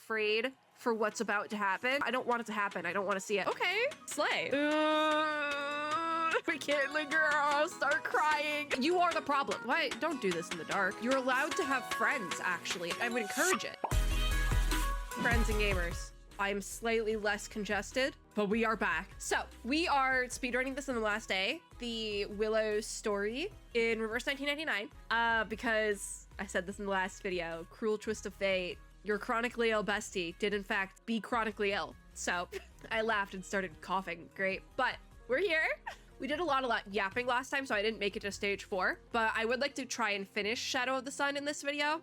afraid for what's about to happen. I don't want it to happen. I don't want to see it. Okay, slay. We can't linger or I'll start crying. You are the problem. Why? Don't do this in the dark. You're allowed to have friends, actually. I would encourage it. Friends and gamers. I'm slightly less congested, but we are back. So we are speedrunning this on the last day, the Willow story in reverse 1999, because I said this in the last video, cruel twist of fate. Your chronically ill bestie did in fact be chronically ill. So I laughed and started coughing. Great, but we're here. We did a lot of yapping last time, so I didn't make it to stage 4, but I would like to try and finish Shadow of the Sun in this video,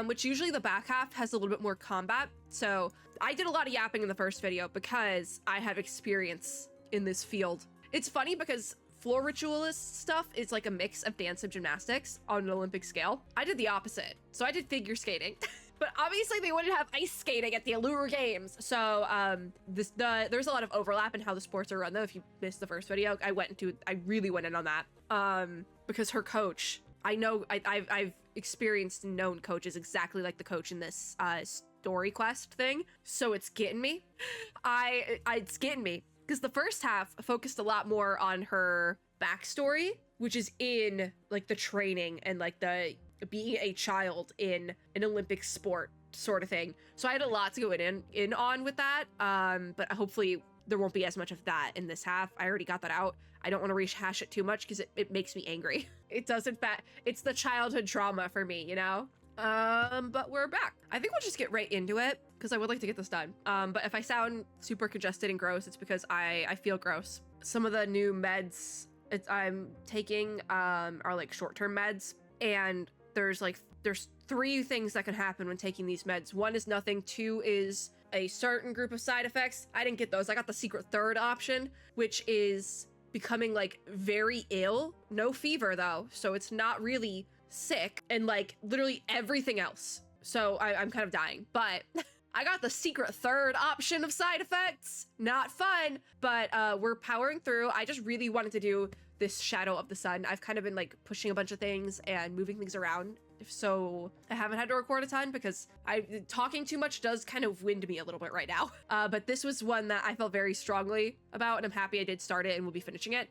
which usually the back half has a little bit more combat. So I did a lot of yapping in the first video because I have experience in this field. It's funny because floor ritualist stuff is like a mix of dance and gymnastics on an Olympic scale. I did the opposite. So I did figure skating. But obviously they wouldn't have ice skating at the Allure Games. So there's a lot of overlap in how the sports are run though. If you missed the first video, I really went in on that. Because her coach, I know I've experienced and known coaches exactly like the coach in this story quest thing. So it's getting me. It's getting me. Because the first half focused a lot more on her backstory, which is in like the training and like the being a child in an Olympic sport sort of thing. So I had a lot to go in on with that. But hopefully there won't be as much of that in this half. I already got that out. I don't want to rehash it too much because it makes me angry. It does, in fact, it's the childhood trauma for me, you know? But we're back. I think we'll just get right into it because I would like to get this done. But if I sound super congested and gross, it's because I feel gross. Some of the new meds I'm taking are like short-term meds, and there's 3 things that can happen when taking these meds. 1 is nothing. 2 is a certain group of side effects. I didn't get those. I got the secret third option, which is becoming like very ill. No fever though, so it's not really sick, and like literally everything else. So I'm kind of dying, but I got the secret third option of side effects. Not fun, but we're powering through. I just really wanted to do this Shadow of the Sun. I've kind of been like pushing a bunch of things and moving things around, so I haven't had to record a ton because talking too much does kind of wind me a little bit right now. But this was one that I felt very strongly about, and I'm happy I did start it and will be finishing it.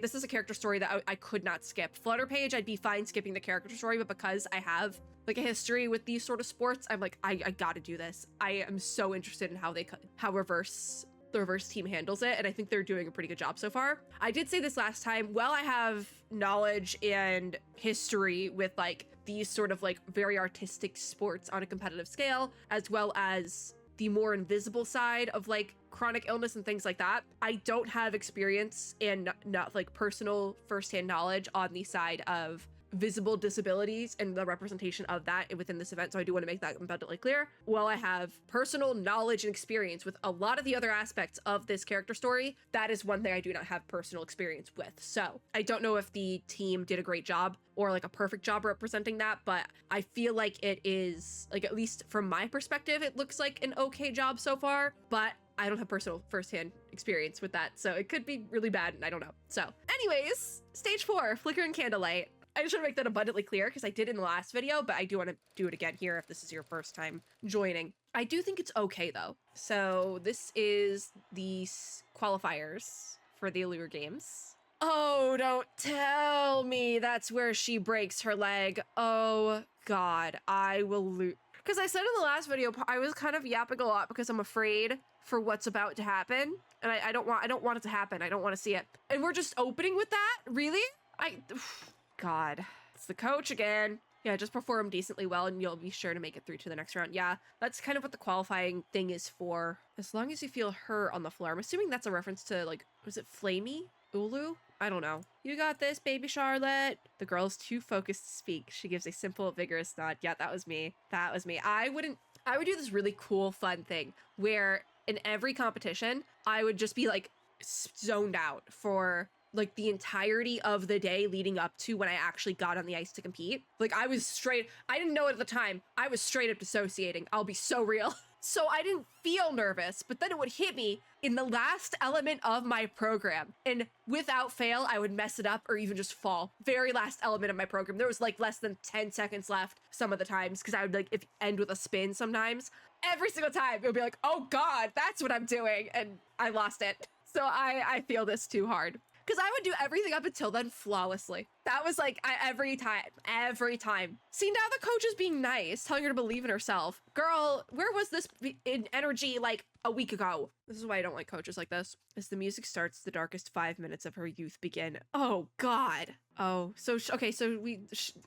This is a character story that I could not skip. Flutter page, I'd be fine skipping the character story, but because I have like a history with these sort of sports, I'm like, I gotta do this. I am so interested in how the reverse team handles it, and I think they're doing a pretty good job so far. I did say this last time, well, I have knowledge and history with like these sort of like very artistic sports on a competitive scale, as well as the more invisible side of like chronic illness and things like that. I don't have experience and not like personal firsthand knowledge on the side of visible disabilities and the representation of that within this event, so I do want to make that abundantly clear. While I have personal knowledge and experience with a lot of the other aspects of this character story, that is one thing I do not have personal experience with. So I don't know if the team did a great job or like a perfect job representing that, but I feel like it is, like, at least from my perspective, it looks like an okay job so far, but I don't have personal firsthand experience with that, so it could be really bad and I don't know. So anyways, stage 4, Flickering Candlelight. I just want to make that abundantly clear because I did in the last video, but I do want to do it again here if this is your first time joining. I do think it's okay though. So this is the qualifiers for the Allure Games. Oh, don't tell me that's where she breaks her leg. Oh God, I will lose. Because I said in the last video, I was kind of yapping a lot because I'm afraid for what's about to happen. And I don't want it to happen. I don't want to see it. And we're just opening with that? Really? God, it's the coach again. Yeah, just perform decently well and you'll be sure to make it through to the next round. Yeah, that's kind of what the qualifying thing is for. As long as you feel her on the floor. I'm assuming that's a reference to, like, was it Flamey? Ulu? I don't know. You got this, baby Charlotte. The girl is too focused to speak. She gives a simple, vigorous nod. Yeah, that was me. That was me. I would do this really cool, fun thing where in every competition, I would just be like zoned out for like the entirety of the day leading up to when I actually got on the ice to compete. Like I didn't know it at the time. I was straight up dissociating. I'll be so real. So I didn't feel nervous, but then it would hit me in the last element of my program. And without fail, I would mess it up or even just fall. Very last element of my program. There was like less than 10 seconds left some of the times because I would like end with a spin sometimes. every single time it would be like, oh God, that's what I'm doing. And I lost it. So I feel this too hard. Because I would do everything up until then flawlessly. That was like every time. See, now the coach is being nice, telling her to believe in herself. Girl, where was this in energy like a week ago? This is why I don't like coaches like this. As the music starts, the darkest 5 minutes of her youth begin. Oh God. Oh, so okay, so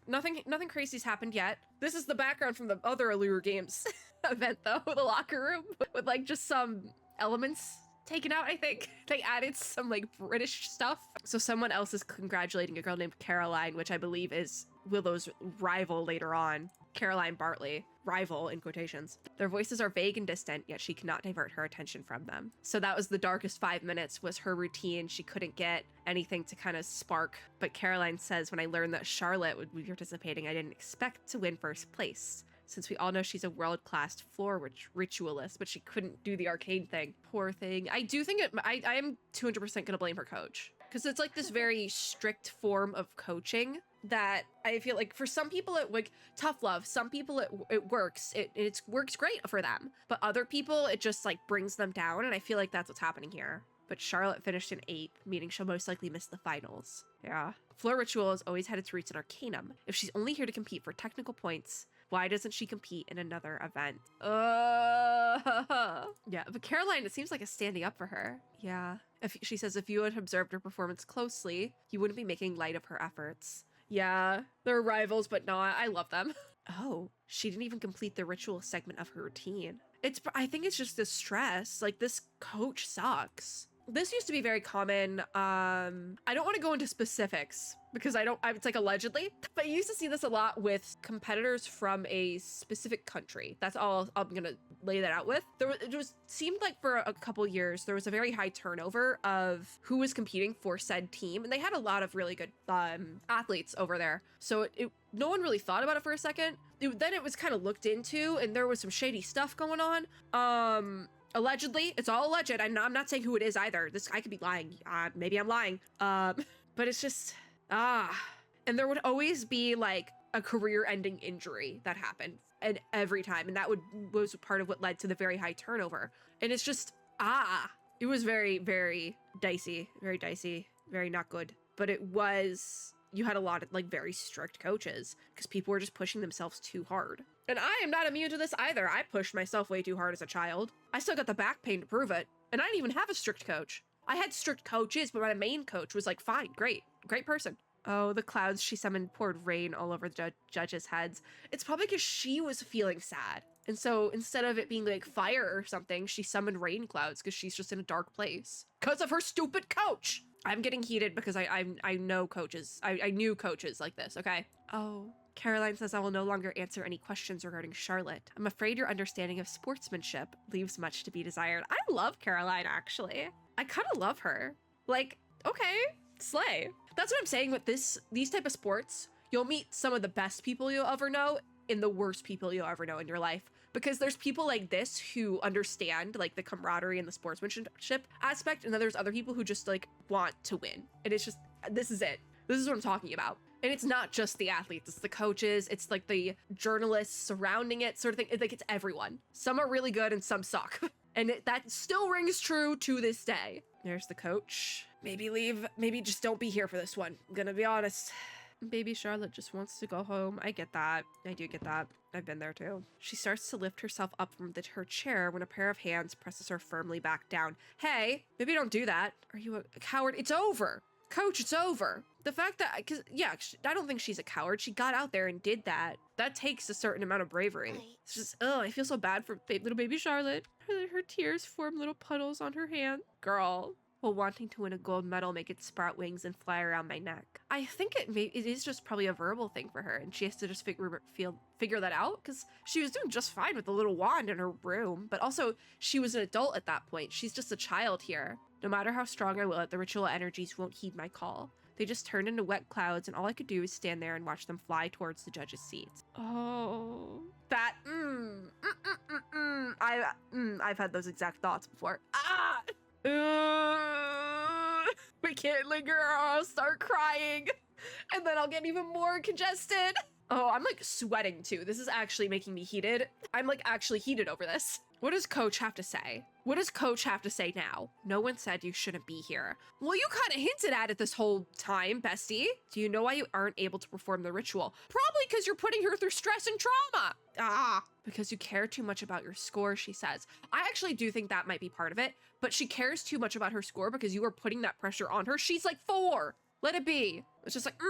nothing crazy's happened yet. This is the background from the other Allure Games event though, the locker room with like just some elements taken out, I think. They added some like British stuff. So someone else is congratulating a girl named Caroline, which I believe is Willow's rival later on. Caroline Bartley, rival in quotations. Their voices are vague and distant, yet she cannot divert her attention from them. So that was the darkest 5 minutes, was her routine. She couldn't get anything to kind of spark. But Caroline says, when I learned that Charlotte would be participating, I didn't expect to win first place, since we all know she's a world-class floor ritualist, but she couldn't do the arcade thing. Poor thing. I do think I am 200% gonna blame her coach, because it's like this very strict form of coaching that I feel like for some people it like tough love. Some people it works. It works great for them, but other people it just like brings them down, and I feel like that's what's happening here. But Charlotte finished in 8th, meaning she'll most likely miss the finals. Yeah. Floor Ritual has always had its roots in Arcanum. If she's only here to compete for technical points, why doesn't she compete in another event? Yeah, but Caroline, it seems like is standing up for her. Yeah. She says if you had observed her performance closely, you wouldn't be making light of her efforts. Yeah, they're rivals, but not. I love them. Oh, she didn't even complete the ritual segment of her routine. I think it's just the stress. Like, this coach sucks. This used to be very common. I don't want to go into specifics because it's like allegedly, but you used to see this a lot with competitors from a specific country. That's all I'm gonna lay that out with. Seemed like for a couple years, there was a very high turnover of who was competing for said team. And they had a lot of really good athletes over there. So no one really thought about it for a second. Then it was kind of looked into and there was some shady stuff going on. Allegedly, it's all alleged. I'm not saying who it is either. I could be lying. Maybe I'm lying. But it's just, and there would always be like a career-ending injury that happened, and every time, and that was part of what led to the very high turnover. And it's just, it was very, very dicey, very not good. But you had a lot of like very strict coaches because people were just pushing themselves too hard. And I am not immune to this either. I pushed myself way too hard as a child. I still got the back pain to prove it. And I didn't even have a strict coach. I had strict coaches, but my main coach was like, fine, great person. Oh, the clouds she summoned poured rain all over the judges' heads. It's probably because she was feeling sad. And so instead of it being like fire or something, she summoned rain clouds because she's just in a dark place. Because of her stupid coach. I'm getting heated because I know coaches. I knew coaches like this, okay? Oh. Caroline says I will no longer answer any questions regarding Charlotte. I'm afraid your understanding of sportsmanship leaves much to be desired. I love Caroline, actually. I kind of love her. Like, okay, slay. That's what I'm saying with these type of sports. You'll meet some of the best people you'll ever know and the worst people you'll ever know in your life. Because there's people like this who understand like the camaraderie and the sportsmanship aspect. And then there's other people who just like want to win. And it's just, this is it. This is what I'm talking about. And it's not just the athletes, it's the coaches, it's like the journalists surrounding it sort of thing. Like it's everyone. Some are really good and some suck. And that still rings true to this day. There's the coach. Maybe leave, maybe just don't be here for this one. I'm gonna be honest. Baby Charlotte just wants to go home. I get that. I do get that. I've been there too. She starts to lift herself up from her chair when a pair of hands presses her firmly back down. Hey, maybe don't do that. Are you a coward? It's over. Coach, it's over. The fact that, I don't think she's a coward. She got out there and did that. That takes a certain amount of bravery. It's just, I feel so bad for little baby Charlotte. Her tears form little puddles on her hand. Girl. While wanting to win a gold medal, make it sprout wings and fly around my neck. I think it is just probably a verbal thing for her, and she has to just figure that out, because she was doing just fine with the little wand in her room, but also she was an adult at that point. She's just a child here. No matter how strong I will it, the ritual energies won't heed my call. They just turned into wet clouds, and all I could do was stand there and watch them fly towards the judges' seats. Oh, that, I've had those exact thoughts before. We can't linger or I'll start crying, and then I'll get even more congested. Oh, I'm like sweating too. This is actually making me heated. I'm like actually heated over this. What does coach have to say? What does coach have to say now? No one said you shouldn't be here. Well, you kind of hinted at it this whole time, bestie. Do you know why you aren't able to perform the ritual? Probably because you're putting her through stress and trauma. Because you care too much about your score, she says. I actually do think that might be part of it, but she cares too much about her score because you are putting that pressure on her. She's like 4. Let it be. It's just like,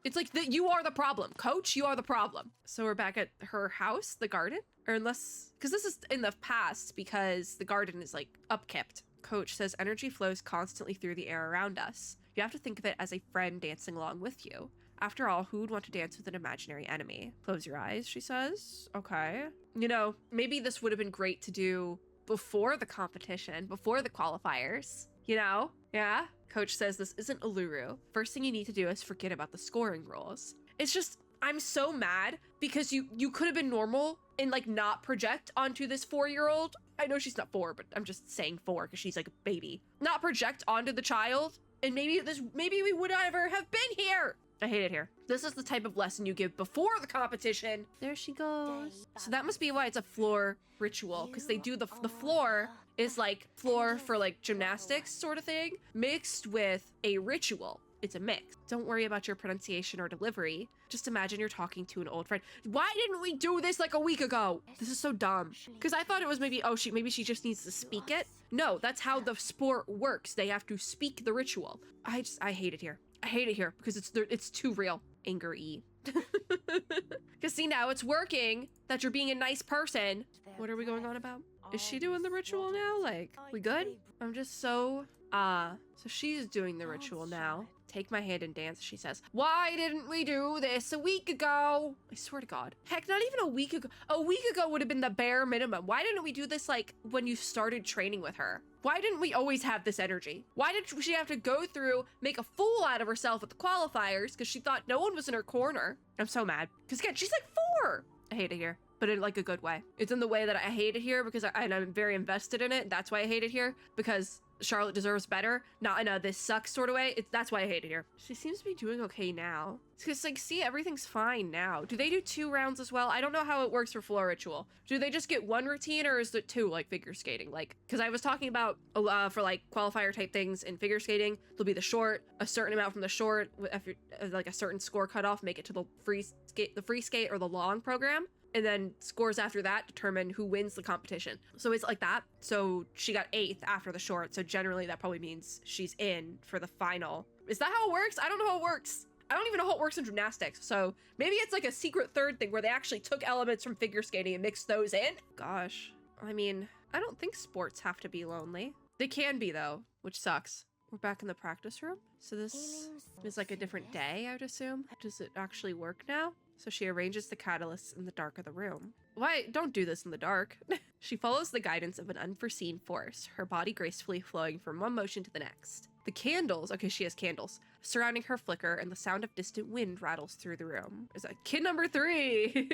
It's like that you are the problem. Coach, you are the problem. So we're back at her house, the garden? Or unless, because this is in the past because the garden is like upkept. Coach says energy flows constantly through the air around us. You have to think of it as a friend dancing along with you. After all, who would want to dance with an imaginary enemy? Close your eyes, she says. Okay. You know, maybe this would have been great to do before the competition, before the qualifiers, you know? Yeah? Coach says this isn't Uluru. First thing you need to do is forget about the scoring rules. It's just, I'm so mad because you could have been normal and like not project onto this 4-year-old. I know she's not 4, but I'm just saying 4 because she's like a baby. Not project onto the child, and maybe we would never have been here. I hate it here. This is the type of lesson you give before the competition. There she goes. So that must be why it's a floor ritual, because they do the floor is like floor for like gymnastics sort of thing, mixed with a ritual. It's a mix. Don't worry about your pronunciation or delivery. Just imagine you're talking to an old friend. Why didn't we do this like a week ago? This is so dumb. Because I thought it was maybe, maybe she just needs to speak it. No, that's how the sport works. They have to speak the ritual. I hate it here. I hate it here because it's too real. Anger-y. Because see, now it's working that you're being a nice person. What are we going on about? Is she doing the ritual now? Like, we good? I'm just so, so she's doing the ritual now. Take my hand and dance, she says. Why didn't we do this a week ago? I swear to God. Heck, not even a week ago. A week ago would have been the bare minimum. Why didn't we do this like when you started training with her? Why didn't we always have this energy? Why did she have to go through, make a fool out of herself at the qualifiers because she thought no one was in her corner? I'm so mad. Because again, she's like 4. I hate it here, but in like a good way. It's in the way that I hate it here because I'm very invested in it. That's why I hate it here, because Charlotte deserves better, not in a this sucks sort of way. That's why I hate it here. She seems to be doing okay now. Because like, see, everything's fine now. Do they do 2 rounds as well? I don't know how it works for floor ritual. Do they just get 1 routine, or is it 2 like figure skating? Like, because I was talking about for like qualifier type things in figure skating, there'll be the short, a certain amount from the short, after like a certain score cutoff, make it to the free skate or the long program. And then scores after that determine who wins the competition. So it's like that. So she got 8th after the short. So generally that probably means she's in for the final. Is that how it works? I don't know how it works. I don't even know how it works in gymnastics. So maybe it's like a secret third thing where they actually took elements from figure skating and mixed those in. Gosh, I mean, I don't think sports have to be lonely. They can be though, which sucks. We're back in the practice room. So this is like a different day, I would assume. Does it actually work now? So she arranges the catalysts in the dark of the room. Why? Don't do this in the dark. She follows the guidance of an unforeseen force, her body gracefully flowing from one motion to the next. The candles, okay, she has candles, surrounding her flicker, and the sound of distant wind rattles through the room. Is that kid number 3?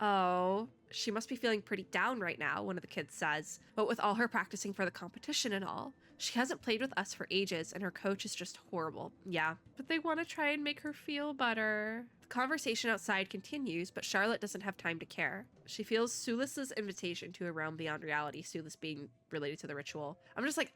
Oh, she must be feeling pretty down right now, one of the kids says. But with all her practicing for the competition and all, she hasn't played with us for ages, and her coach is just horrible. Yeah, but they want to try and make her feel better. The conversation outside continues, but Charlotte doesn't have time to care. She feels Sulis's invitation to a realm beyond reality, Sulis being related to the ritual. I'm just like,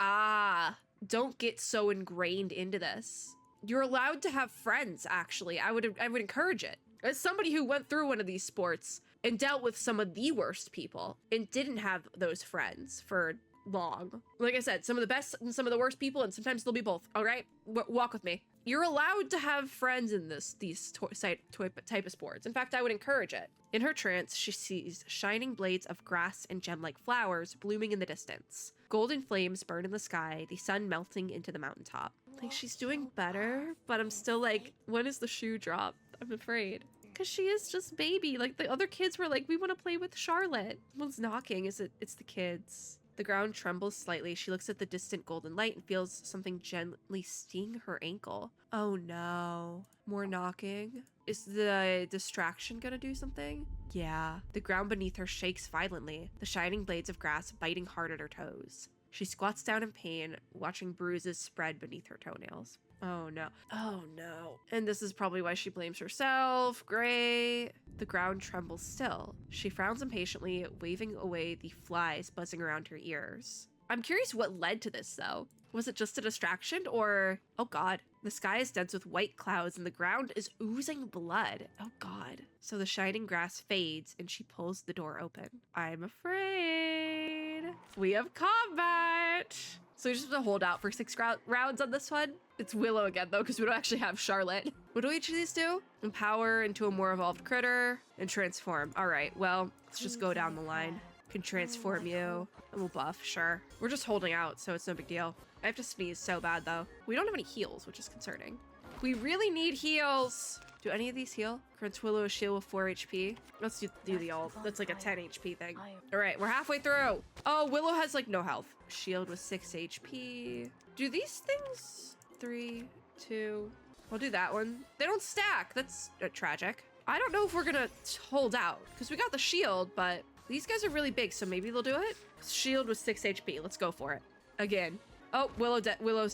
don't get so ingrained into this. You're allowed to have friends, actually. I would encourage it. As somebody who went through one of these sports and dealt with some of the worst people and didn't have those friends for long. Like I said, some of the best and some of the worst people, and sometimes they'll be both. All right, walk with me. You're allowed to have friends in these type of sports. In fact, I would encourage it. In her trance, she sees shining blades of grass and gem-like flowers blooming in the distance. Golden flames burn in the sky, the sun melting into the mountaintop. Like, she's doing better, but I'm still like, when is the shoe drop? I'm afraid. Because she is just baby. Like, the other kids were like, we want to play with Charlotte. Someone's knocking. It's the kids. The ground trembles slightly. She looks at the distant golden light and feels something gently sting her ankle. Oh no. More knocking. Is the distraction gonna do something? Yeah. The ground beneath her shakes violently, the shining blades of grass biting hard at her toes. She squats down in pain, watching bruises spread beneath her toenails. Oh no. Oh no. And this is probably why she blames herself. Great. The ground trembles still. She frowns impatiently, waving away the flies buzzing around her ears. I'm curious what led to this though. Was it just a distraction or, oh God, the sky is dense with white clouds and the ground is oozing blood. Oh God. So the shining grass fades and she pulls the door open. I'm afraid. We have combat. So we just have to hold out for 6 rounds on this one. It's Willow again though, because we don't actually have Charlotte. What do each of these do? Empower into a more evolved critter and transform. All right, well, let's just go down the line. Can transform you and we'll buff, sure. We're just holding out, so it's no big deal. I have to sneeze so bad though. We don't have any heals, which is concerning. We really need heals. Do any of these heal? Grants Willow a shield with 4 HP. Let's do the ult. That's like a 10 HP thing. All right, we're halfway through. Oh, Willow has like no health. Shield with 6 HP. Do these things? 3, 2. I'll do that one. They don't stack. That's tragic. I don't know if we're gonna hold out because we got the shield, but these guys are really big, so maybe they'll do it. Shield with 6 HP. Let's go for it. Again. Oh, Willow's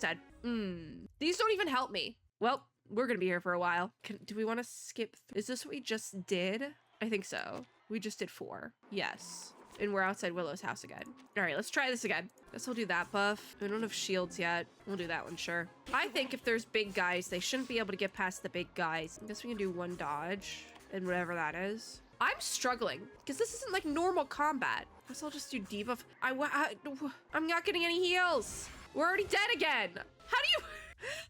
dead. These don't even help me. Well, we're gonna be here for a while. Do we want to skip? Is this what we just did? I think so. We just did 4. Yes. And we're outside Willow's house again. All right, let's try this again. Guess we'll do that buff. We don't have shields yet. We'll do that one, sure. I think if there's big guys, they shouldn't be able to get past the big guys. I guess we can do 1 dodge and whatever that is. I'm struggling because this isn't like normal combat. Guess I'll just do debuff. I'm not getting any heals. We're already dead again. How do you...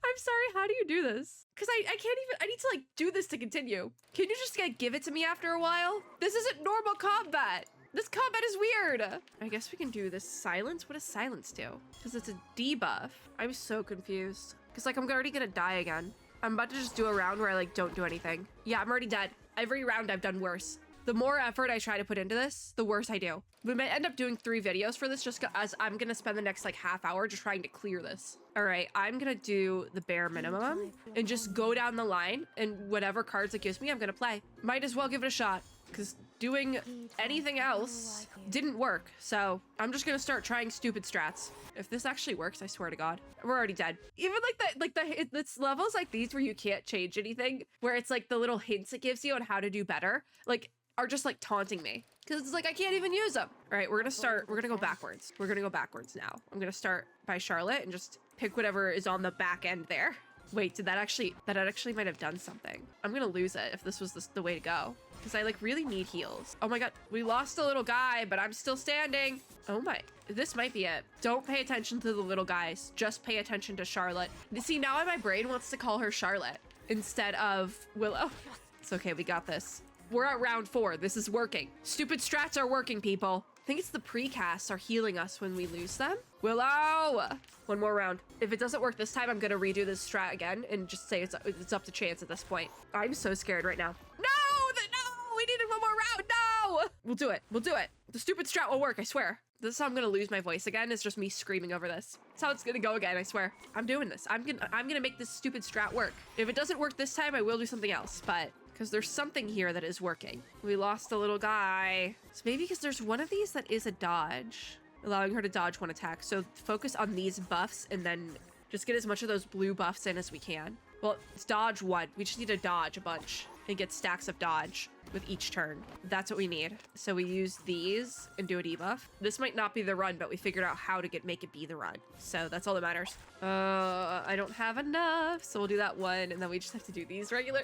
I'm sorry, how do you do this? Because I can't even... I need to like do this to continue. Can you just like give it to me after a while? This isn't normal combat. This combat is weird. I guess we can do this silence. What does silence do? Because it's a debuff. I'm so confused. Because like I'm already gonna die again. I'm about to just do a round where I like don't do anything. Yeah, I'm already dead. Every round I've done worse. The more effort I try to put into this, the worse I do. We might end up doing 3 videos for this just as I'm gonna spend the next like half hour just trying to clear this. All right, I'm gonna do the bare minimum and just go down the line and whatever cards it gives me, I'm gonna play. Might as well give it a shot because doing anything else didn't work. So I'm just gonna start trying stupid strats. If this actually works, I swear to God, we're already dead. Even it's levels like these where you can't change anything, where it's like the little hints it gives you on how to do better, like are just like taunting me because it's like I can't even use them. All right, we're gonna go backwards. We're gonna go backwards now. I'm gonna start by Charlotte and just pick whatever is on the back end there. Wait, that actually might have done something. I'm gonna lose it if this was the way to go because I like really need heals. Oh my God, we lost a little guy, but I'm still standing. Oh my, this might be it. Don't pay attention to the little guys. Just pay attention to Charlotte. See, now my brain wants to call her Charlotte instead of Willow. It's okay, we got this. We're at round 4. This is working. Stupid strats are working, people. I think it's the precasts are healing us when we lose them. Willow! 1 more round. If it doesn't work this time, I'm gonna redo this strat again and just say it's up to chance at this point. I'm so scared right now. No! We needed 1 more round! No! We'll do it. We'll do it. The stupid strat will work, I swear. This is how I'm gonna lose my voice again. It's just me screaming over this. That's how it's gonna go again, I swear. I'm doing this. I'm gonna make this stupid strat work. If it doesn't work this time, I will do something else, but because there's something here that is working. We lost a little guy. So maybe because there's one of these that is a dodge, allowing her to dodge 1 attack. So focus on these buffs and then just get as much of those blue buffs in as we can. Well, it's dodge 1. We just need to dodge a bunch and get stacks of dodge with each turn. That's what we need. So we use these and do a debuff. This might not be the run, but we figured out how to make it be the run. So that's all that matters. I don't have enough. So we'll do that 1. And then we just have to do these regular.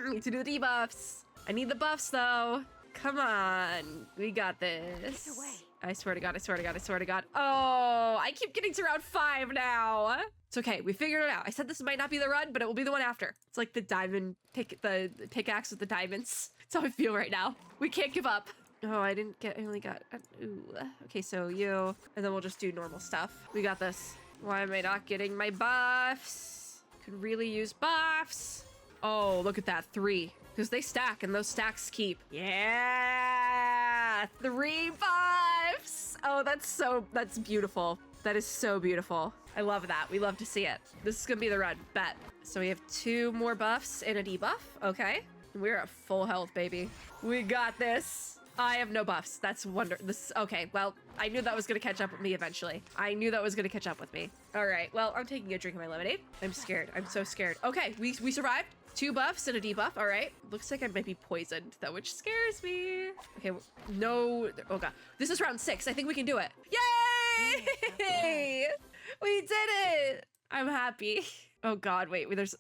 Need to do the debuffs. I need the buffs though. Come on. We got this. I swear to God, I swear to God, I swear to God. Oh, I keep getting to round 5 now. It's okay, we figured it out. I said this might not be the run, but it will be the one after. It's like the diamond the pickaxe with the diamonds. That's how I feel right now. We can't give up. Oh, I only got, ooh. Okay, so you, and then we'll just do normal stuff. We got this. Why am I not getting my buffs? Could really use buffs. Oh, look at that, 3. Because they stack and those stacks keep. Yeah, 3 buffs. Oh, that's beautiful. That is so beautiful. I love that. We love to see it. This is gonna be the run, bet. So we have 2 more buffs and a debuff, okay. We're at full health, baby. We got this. I have no buffs. That's okay, well, I knew that was gonna catch up with me eventually. I knew that was gonna catch up with me. All right, well, I'm taking a drink of my lemonade. I'm scared. I'm so scared. Okay, we survived. 2 buffs and a debuff. All right. Looks like I might be poisoned though, which scares me. Okay, no. Oh god. This is round 6. I think we can do it. Yay! We did it. I'm happy. Oh god, wait. There's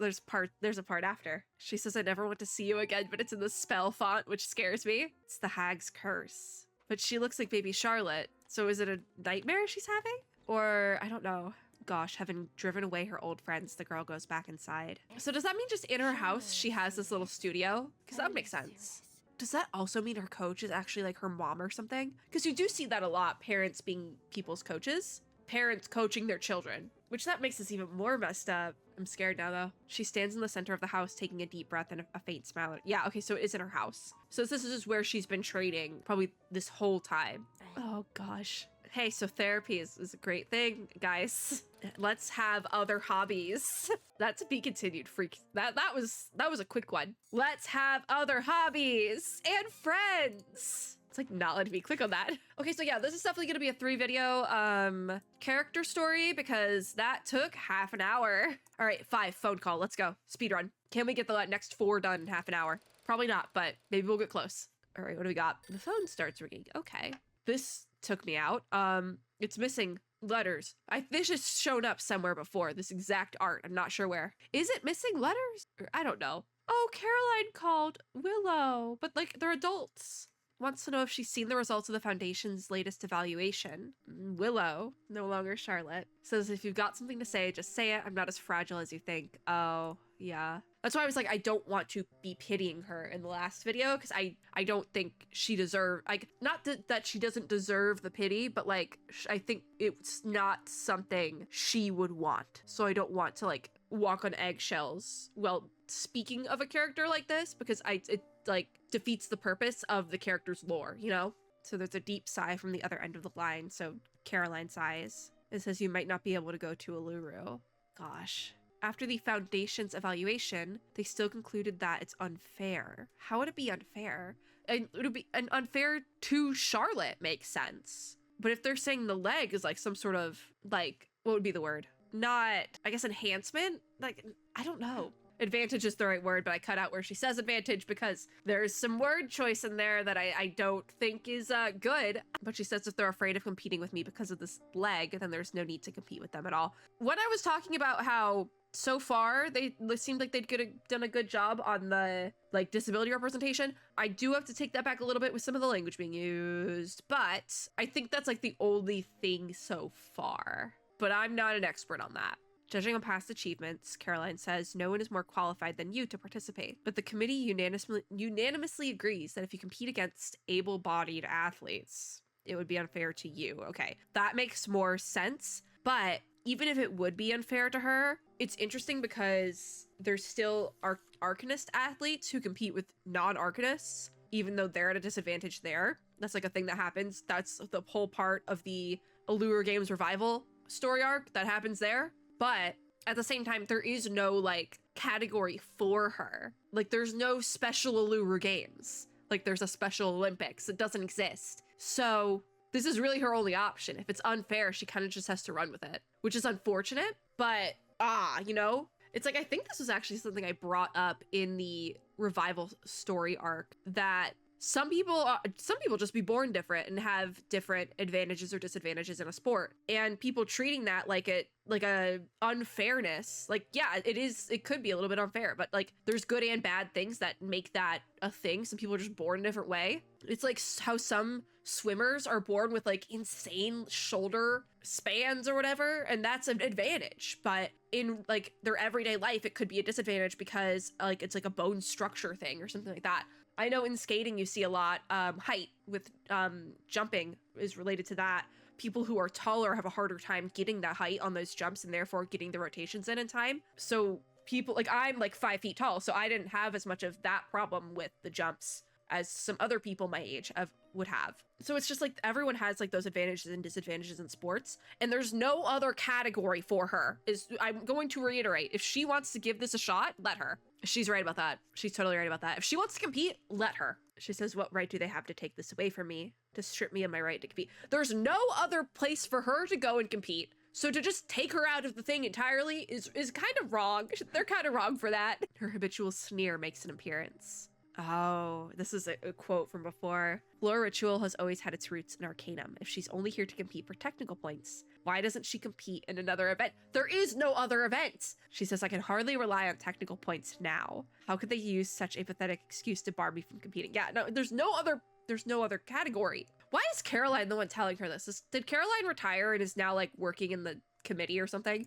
a part after. She says, I never want to see you again, but it's in the spell font, which scares me. It's the hag's curse. But she looks like baby Charlotte. So is it a nightmare she's having? Or I don't know. Gosh, having driven away her old friends, the girl goes back inside. So does that mean just in her house, she has this little studio? Because that makes sense. Does that also mean her coach is actually like her mom or something? Because you do see that a lot, parents being people's coaches. Parents coaching their children, which that makes this even more messed up. I'm scared now though. She stands in the center of the house, taking a deep breath and a faint smile. Yeah, okay, so it is in her house. So this is just where she's been training probably this whole time. Oh gosh. Hey, so therapy is a great thing, guys. Let's have other hobbies. That's to be continued, freak. That was a quick one. Let's have other hobbies and friends. It's like not letting me click on that. Okay, so yeah, this is definitely gonna be a 3 video character story because that took half an hour. All right, 5, phone call, let's go. Speed run. Can we get the next 4 done in half an hour? Probably not, but maybe we'll get close. All right, what do we got? The phone starts ringing. Okay. This took me out. It's missing letters. This has shown up somewhere before, this exact art. I'm not sure where. Is it missing letters? I don't know. Oh, Caroline called Willow, but like they're adults. Wants to know if she's seen the results of the Foundation's latest evaluation. Willow, no longer Charlotte, says if you've got something to say, just say it. I'm not as fragile as you think. Oh, yeah. That's why I was like, I don't want to be pitying her in the last video because I don't think she deserves, like, not that she doesn't deserve the pity, but like, I think it's not something she would want. So I don't want to like walk on eggshells. Well, speaking of a character like this, because it like defeats the purpose of the character's lore, you know? So there's a deep sigh from the other end of the line. So Caroline sighs. It says you might not be able to go to Uluru. Gosh. After the Foundation's evaluation, they still concluded that it's unfair. How would it be unfair? And it would be unfair to Charlotte makes sense. But if they're saying the leg is like some sort of like, what would be the word? Not, I guess, enhancement? Like, I don't know. Advantage is the right word, but I cut out where she says advantage because there's some word choice in there that I don't think is good. But she says if they're afraid of competing with me because of this leg, then there's no need to compete with them at all. When I was talking about how so far they seemed like they'd done a good job on the like disability representation, I do have to take that back a little bit with some of the language being used, but I think that's like the only thing so far. But I'm not an expert on that. Judging on past achievements, Caroline says no one is more qualified than you to participate, but the committee unanimously agrees that if you compete against able-bodied athletes, it would be unfair to you. Okay, that makes more sense, but even if it would be unfair to her, it's interesting because there's still Arcanist athletes who compete with non-Arcanists, even though they're at a disadvantage there. That's like a thing that happens. That's the whole part of the Allure Games revival story arc that happens there. But at the same time, there is no like category for her. Like there's no special Allure Games. Like there's a Special Olympics. It doesn't exist. So this is really her only option. If it's unfair, she kind of just has to run with it, which is unfortunate. But you know, it's like, I think this was actually something I brought up in the revival story arc, that some people just be born different and have different advantages or disadvantages in a sport, and people treating that like a unfairness. Like, yeah, it could be a little bit unfair, but like there's good and bad things that make that a thing. Some people are just born a different way. It's like how some swimmers are born with like insane shoulder spans or whatever, and that's an advantage, but in like their everyday life it could be a disadvantage because like it's like a bone structure thing or something like that. I know in skating you see a lot height with jumping is related to that. People who are taller have a harder time getting that height on those jumps and therefore getting the rotations in time. So people like, I'm like 5 feet tall, so I didn't have as much of that problem with the jumps as some other people my age would have. So it's just like everyone has like those advantages and disadvantages in sports, and there's no other category for her. I'm going to reiterate, if she wants to give this a shot, let her. She's right about that. She's totally right about that. If she wants to compete, let her. She says, what right do they have to take this away from me? To strip me of my right to compete? There's no other place for her to go and compete. So to just take her out of the thing entirely is kind of wrong. They're kind of wrong for that. Her habitual sneer makes an appearance. Oh, this is a quote from before. Floor Ritual has always had its roots in Arcanum. If she's only here to compete for technical points, why doesn't she compete in another event? There is no other event. She says, I can hardly rely on technical points now. How could they use such a pathetic excuse to bar me from competing? Yeah, no, there's no other category. Why is Caroline the one telling her this? Did Caroline retire and is now like working in the committee or something?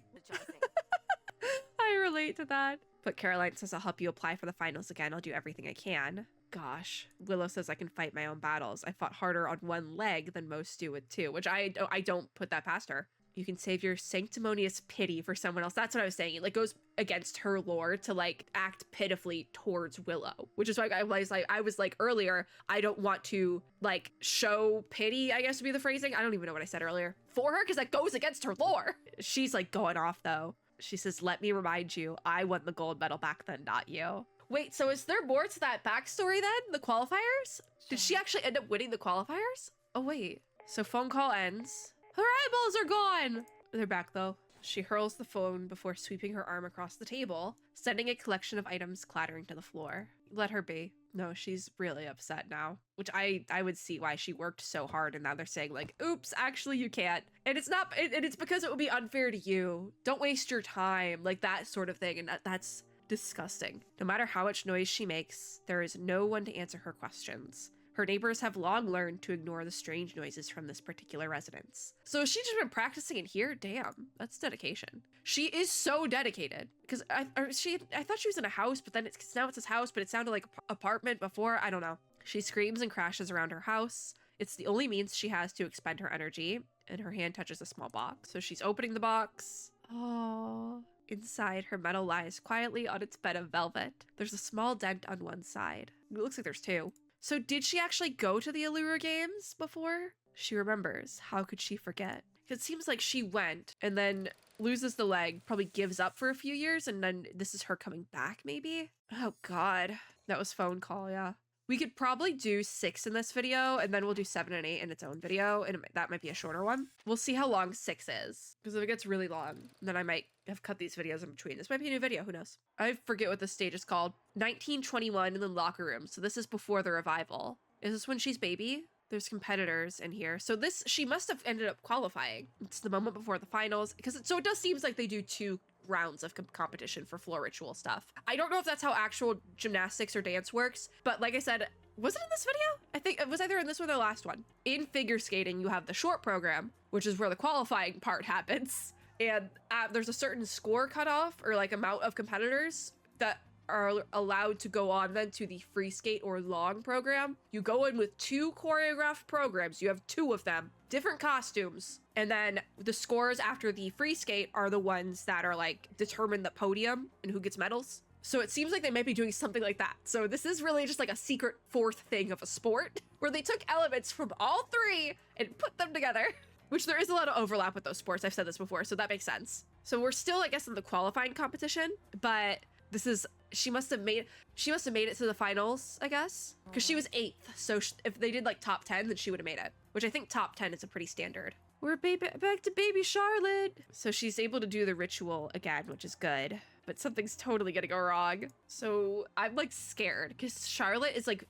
I relate to that. But Caroline says, I'll help you apply for the finals again. I'll do everything I can. Gosh. Willow says, I can fight my own battles. I fought harder on one leg than most do with two, which I don't put that past her. You can save your sanctimonious pity for someone else. That's what I was saying. It like goes against her lore to like act pitifully towards Willow, which is why I was like earlier, I don't want to like show pity, I guess would be the phrasing. I don't even know what I said earlier for her because that goes against her lore. She's like going off though. She says, let me remind you, I won the gold medal back then, not you. Wait, so is there more to that backstory then? The qualifiers? Did she actually end up winning the qualifiers? Oh, wait. So phone call ends. Her eyeballs are gone. They're back though. She hurls the phone before sweeping her arm across the table, sending a collection of items clattering to the floor. Let her be. No, she's really upset now, which I would see why she worked so hard and now they're saying like, oops, actually you can't. And it's not, and it's because it would be unfair to you. Don't waste your time, like that sort of thing. And that's disgusting. No matter how much noise she makes, there is no one to answer her questions. Her neighbors have long learned to ignore the strange noises from this particular residence. So she's just been practicing in here? Damn, that's dedication. She is so dedicated. Because I thought she was in a house, but then now it's his house, but it sounded like an apartment before. I don't know. She screams and crashes around her house. It's the only means she has to expend her energy, and her hand touches a small box. So she's opening the box. Oh. Inside, her metal lies quietly on its bed of velvet. There's a small dent on one side. It looks like there's two. So did she actually go to the Allura Games before? She remembers. How could she forget? It seems like she went and then loses the leg, probably gives up for a few years, and then this is her coming back, maybe? Oh God, that was phone call, yeah. We could probably do 6 in this video, and then we'll do 7 and 8 in its own video, and that might be a shorter one. We'll see how long 6 is, because if it gets really long, then I might have cut these videos in between. This might be a new video, who knows? I forget what this stage is called. 1921 in the locker room, so this is before the revival. Is this when she's baby? There's competitors in here. So she must have ended up qualifying. It's the moment before the finals, because so it does seem like they do 2 rounds of competition for floor ritual stuff. I don't know if that's how actual gymnastics or dance works, but like I said, was it in this video? I think it was either in this or the last one. In figure skating, you have the short program, which is where the qualifying part happens. And there's a certain score cutoff or like amount of competitors that are allowed to go on then to the free skate or long program. You go in with 2 choreographed programs. You have 2 of them, different costumes. And then the scores after the free skate are the ones that are like determine the podium and who gets medals. So it seems like they might be doing something like that. So this is really just like a secret 4th thing of a sport where they took elements from all 3 and put them together, which there is a lot of overlap with those sports. I've said this before, so that makes sense. So we're still, I guess, in the qualifying competition, but this is, she must have made it to the finals, I guess, because she was 8th. So if they did like top 10, then she would have made it, which I think top 10 is a pretty standard. We're back to baby Charlotte. So she's able to do the ritual again, which is good, but something's totally gonna go wrong. So I'm like scared because Charlotte is like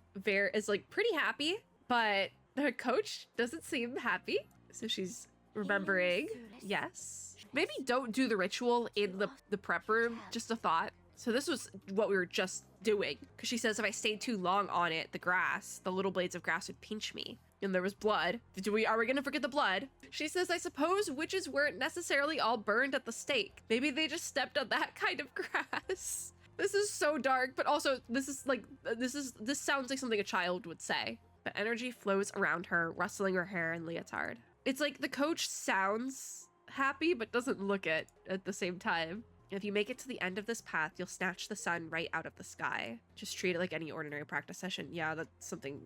pretty happy, but her coach doesn't seem happy. So she's remembering, yes. Maybe don't do the ritual in the prep room, just a thought. So this was what we were just doing, because she says if I stayed too long on it, the little blades of grass would pinch me. And there was blood. Are we gonna forget the blood? She says, I suppose witches weren't necessarily all burned at the stake. Maybe they just stepped on that kind of grass. This is so dark, but also this sounds like something a child would say. But energy flows around her, rustling her hair and leotard. It's like the coach sounds happy, but doesn't look it at the same time. If you make it to the end of this path, you'll snatch the sun right out of the sky. Just treat it like any ordinary practice session. Yeah, that's something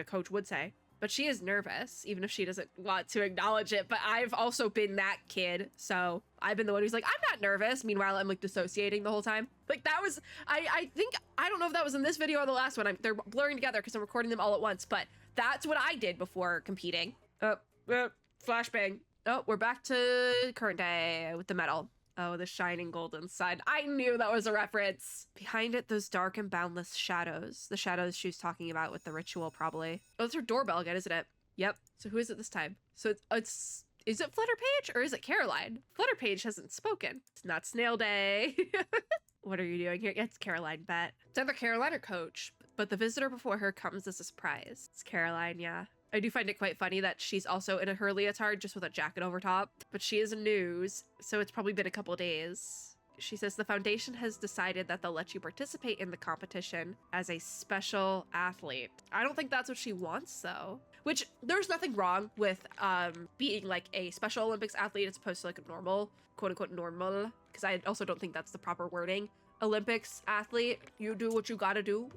a coach would say. But she is nervous, even if she doesn't want to acknowledge it. But I've also been that kid, so I've been the one who's like, I'm not nervous. Meanwhile, I'm like dissociating the whole time. Like that was, I think, I don't know if that was in this video or the last one. They're blurring together because I'm recording them all at once, but that's what I did before competing. Flashbang. Oh, we're back to current day with the medal. Oh, the shining golden sun. I knew that was a reference. Behind it, those dark and boundless shadows. The shadows she was talking about with the ritual, probably. Oh, it's her doorbell again, isn't it? Yep. So who is it this time? So it's is it Flutterpage or is it Caroline? Flutterpage hasn't spoken. It's not Snail Day. What are you doing here? Yeah, it's Caroline, bet. It's either Caroline or Coach, but the visitor before her comes as a surprise. It's Caroline, yeah. I do find it quite funny that she's also in her leotard just with a jacket over top, but she is news, so it's probably been a couple days. She says the foundation has decided that they'll let you participate in the competition as a special athlete. I don't think that's what she wants though, which there's nothing wrong with being like a Special Olympics athlete as opposed to like a normal, quote unquote normal, because I also don't think that's the proper wording. Olympics athlete, you do what you gotta do.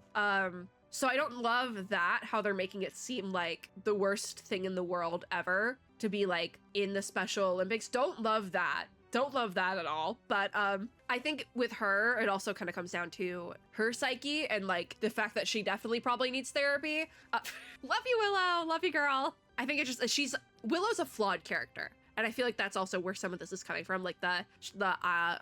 So I don't love that, how they're making it seem like the worst thing in the world ever to be like in the Special Olympics. Don't love that. Don't love that at all. But I think with her, it also kind of comes down to her psyche and like the fact that she definitely probably needs therapy. Love you, Willow. Love you, girl. I think it's just, Willow's a flawed character. And I feel like that's also where some of this is coming from, like the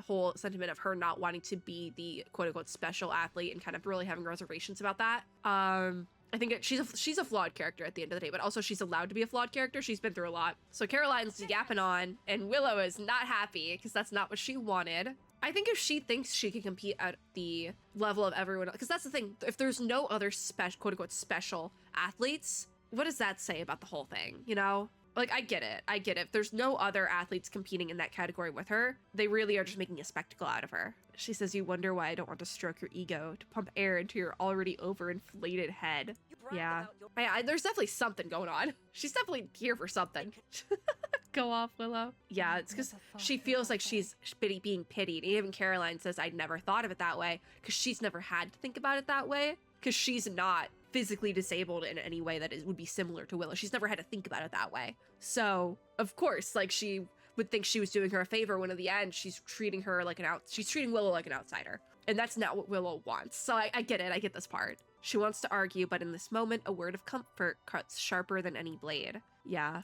whole sentiment of her not wanting to be the quote unquote special athlete and kind of really having reservations about that. I think she's a flawed character at the end of the day, but also she's allowed to be a flawed character. She's been through a lot. So Caroline's yapping on, and Willow is not happy because that's not what she wanted. I think if she thinks she can compete at the level of everyone else, because that's the thing, if there's no other quote unquote special athletes, what does that say about the whole thing, you know? Like, I get it. If there's no other athletes competing in that category with her, they really are just making a spectacle out of her. She says, you wonder why I don't want to stroke your ego, to pump air into your already overinflated head. Yeah. There's definitely something going on. She's definitely here for something. Go off, Willow. Yeah, it's because she feels like she's being pitied. Even Caroline says, I'd never thought of it that way, because she's never had to think about it that way, because she's not physically disabled in any way that would be similar to Willow. She's never had to think about it that way. So, of course, like she would think she was doing her a favor when in the end she's treating her like she's treating Willow like an outsider. And that's not what Willow wants. So I get it. I get this part. She wants to argue, but in this moment, a word of comfort cuts sharper than any blade. Yeah.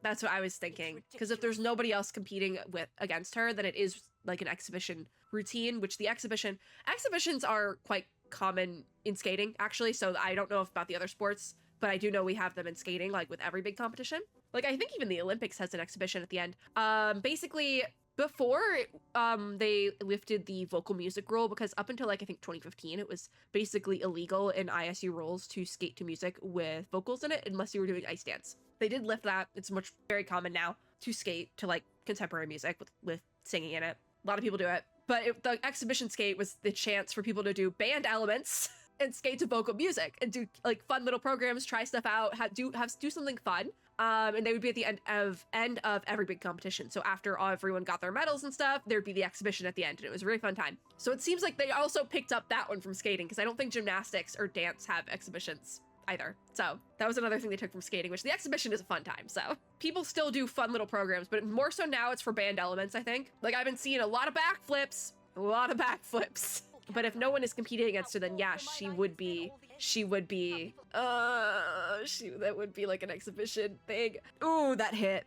That's what I was thinking. Because if there's nobody else competing against her, then it is like an exhibition routine, which the exhibitions are quite common in skating, actually. So I don't know about the other sports, but I do know we have them in skating, like with every big competition. Like I think even the Olympics has an exhibition at the end. Basically, before they lifted the vocal music rule, because up until like I think 2015, it was basically illegal in ISU rules to skate to music with vocals in it unless you were doing ice dance. They did lift that. It's very common now to skate to like contemporary music with singing in it. A lot of people do it. But the exhibition skate was the chance for people to do band elements and skate to vocal music and do like fun little programs, try stuff out, do something fun. And they would be at the end of every big competition. So after everyone got their medals and stuff, there'd be the exhibition at the end, and it was a really fun time. So it seems like they also picked up that one from skating, because I don't think gymnastics or dance have exhibitions either. So that was another thing they took from skating, which the exhibition is a fun time. So people still do fun little programs, but more so now it's for band elements, I think. Like I've been seeing a lot of backflips. But if no one is competing against her, then yeah, that would be like an exhibition thing. Ooh, that hit.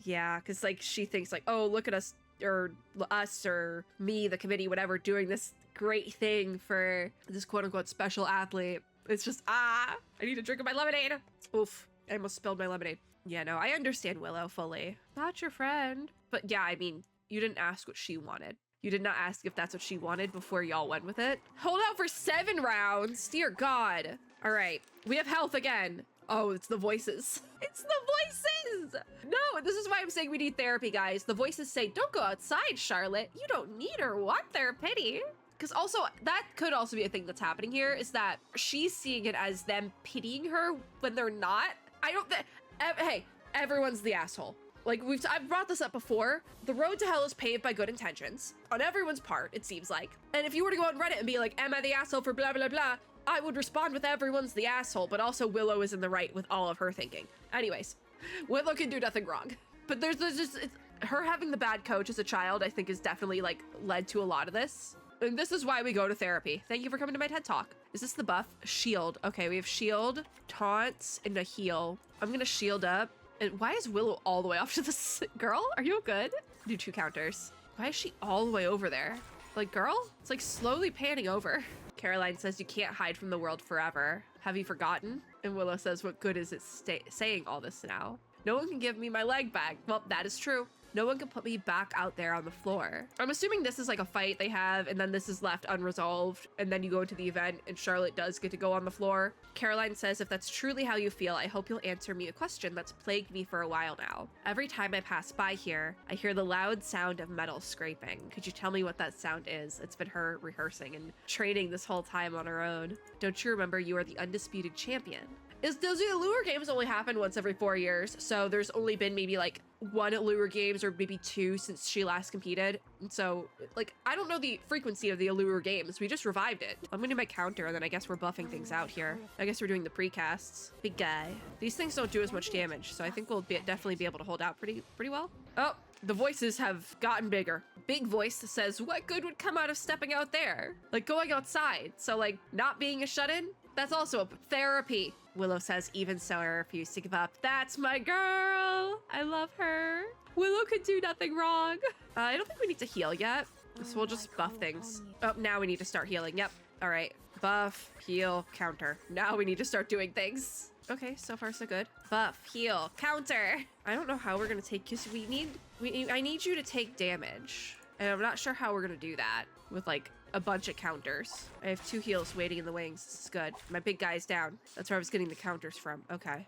Yeah, because like she thinks like, oh, look at us or me, the committee, whatever, doing this great thing for this quote unquote special athlete. It's just, I need a drink of my lemonade. Oof, I almost spilled my lemonade. Yeah, no, I understand Willow fully. Not your friend. But yeah, I mean, you didn't ask what she wanted. You did not ask if that's what she wanted before y'all went with it. Hold out for 7 rounds. Dear God. All right, we have health again. Oh, it's the voices. It's the voices. No, this is why I'm saying we need therapy, guys. The voices say, don't go outside, Charlotte. You don't need or want their pity. Because also, that could also be a thing that's happening here, is that she's seeing it as them pitying her when they're not. I don't think, hey, everyone's the asshole. Like I've brought this up before. The road to hell is paved by good intentions on everyone's part, it seems like. And if you were to go on Reddit and be like, am I the asshole for blah, blah, blah? I would respond with everyone's the asshole, but also Willow is in the right with all of her thinking. Anyways, Willow can do nothing wrong. But there's just, her having the bad coach as a child, I think is definitely like led to a lot of this. And this is why we go to therapy. Thank you for coming to my TED Talk. Is this the buff? Shield. Okay, we have shield, taunts, and a heal. I'm gonna shield up. And why is Willow all the way off to this? Girl, are you good? Do 2 counters. Why is she all the way over there? Like, girl? It's like slowly panning over. Caroline says you can't hide from the world forever. Have you forgotten? And Willow says, what good is it saying all this now? No one can give me my leg back. Well, that is true. No one can put me back out there on the floor. I'm assuming this is like a fight they have, and then this is left unresolved, and then you go to the event, and Charlotte does get to go on the floor. Caroline says, if that's truly how you feel, I hope you'll answer me a question that's plagued me for a while now. Every time I pass by here, I hear the loud sound of metal scraping. Could you tell me what that sound is? It's been her rehearsing and training this whole time on her own. Don't you remember you are the undisputed champion? Does the Allure Games only happen once every 4 years? So there's only been maybe like 1 Allure Games or maybe 2 since she last competed. And so like, I don't know the frequency of the Allure Games. We just revived it. I'm gonna do my counter and then I guess we're buffing things out here. I guess we're doing the precasts. Big guy. These things don't do as much damage. So I think we'll definitely be able to hold out pretty well. Oh, the voices have gotten bigger. Big voice says, what good would come out of stepping out there? Like going outside. So like not being a shut-in, that's also a therapy. Willow says, even so, I refuse to give up. That's my girl. I love her. Willow could do nothing wrong. I don't think we need to heal yet. So we'll just buff things. Oh, now we need to start healing. Yep. All right. Buff, heal, counter. Now we need to start doing things. Okay, so far so good. Buff, heal, counter. I don't know how we're gonna take, because I need you to take damage. And I'm not sure how we're gonna do that with like a bunch of counters. I have 2 heals waiting in the wings. This is good. My big guy's down. That's where I was getting the counters from. Okay.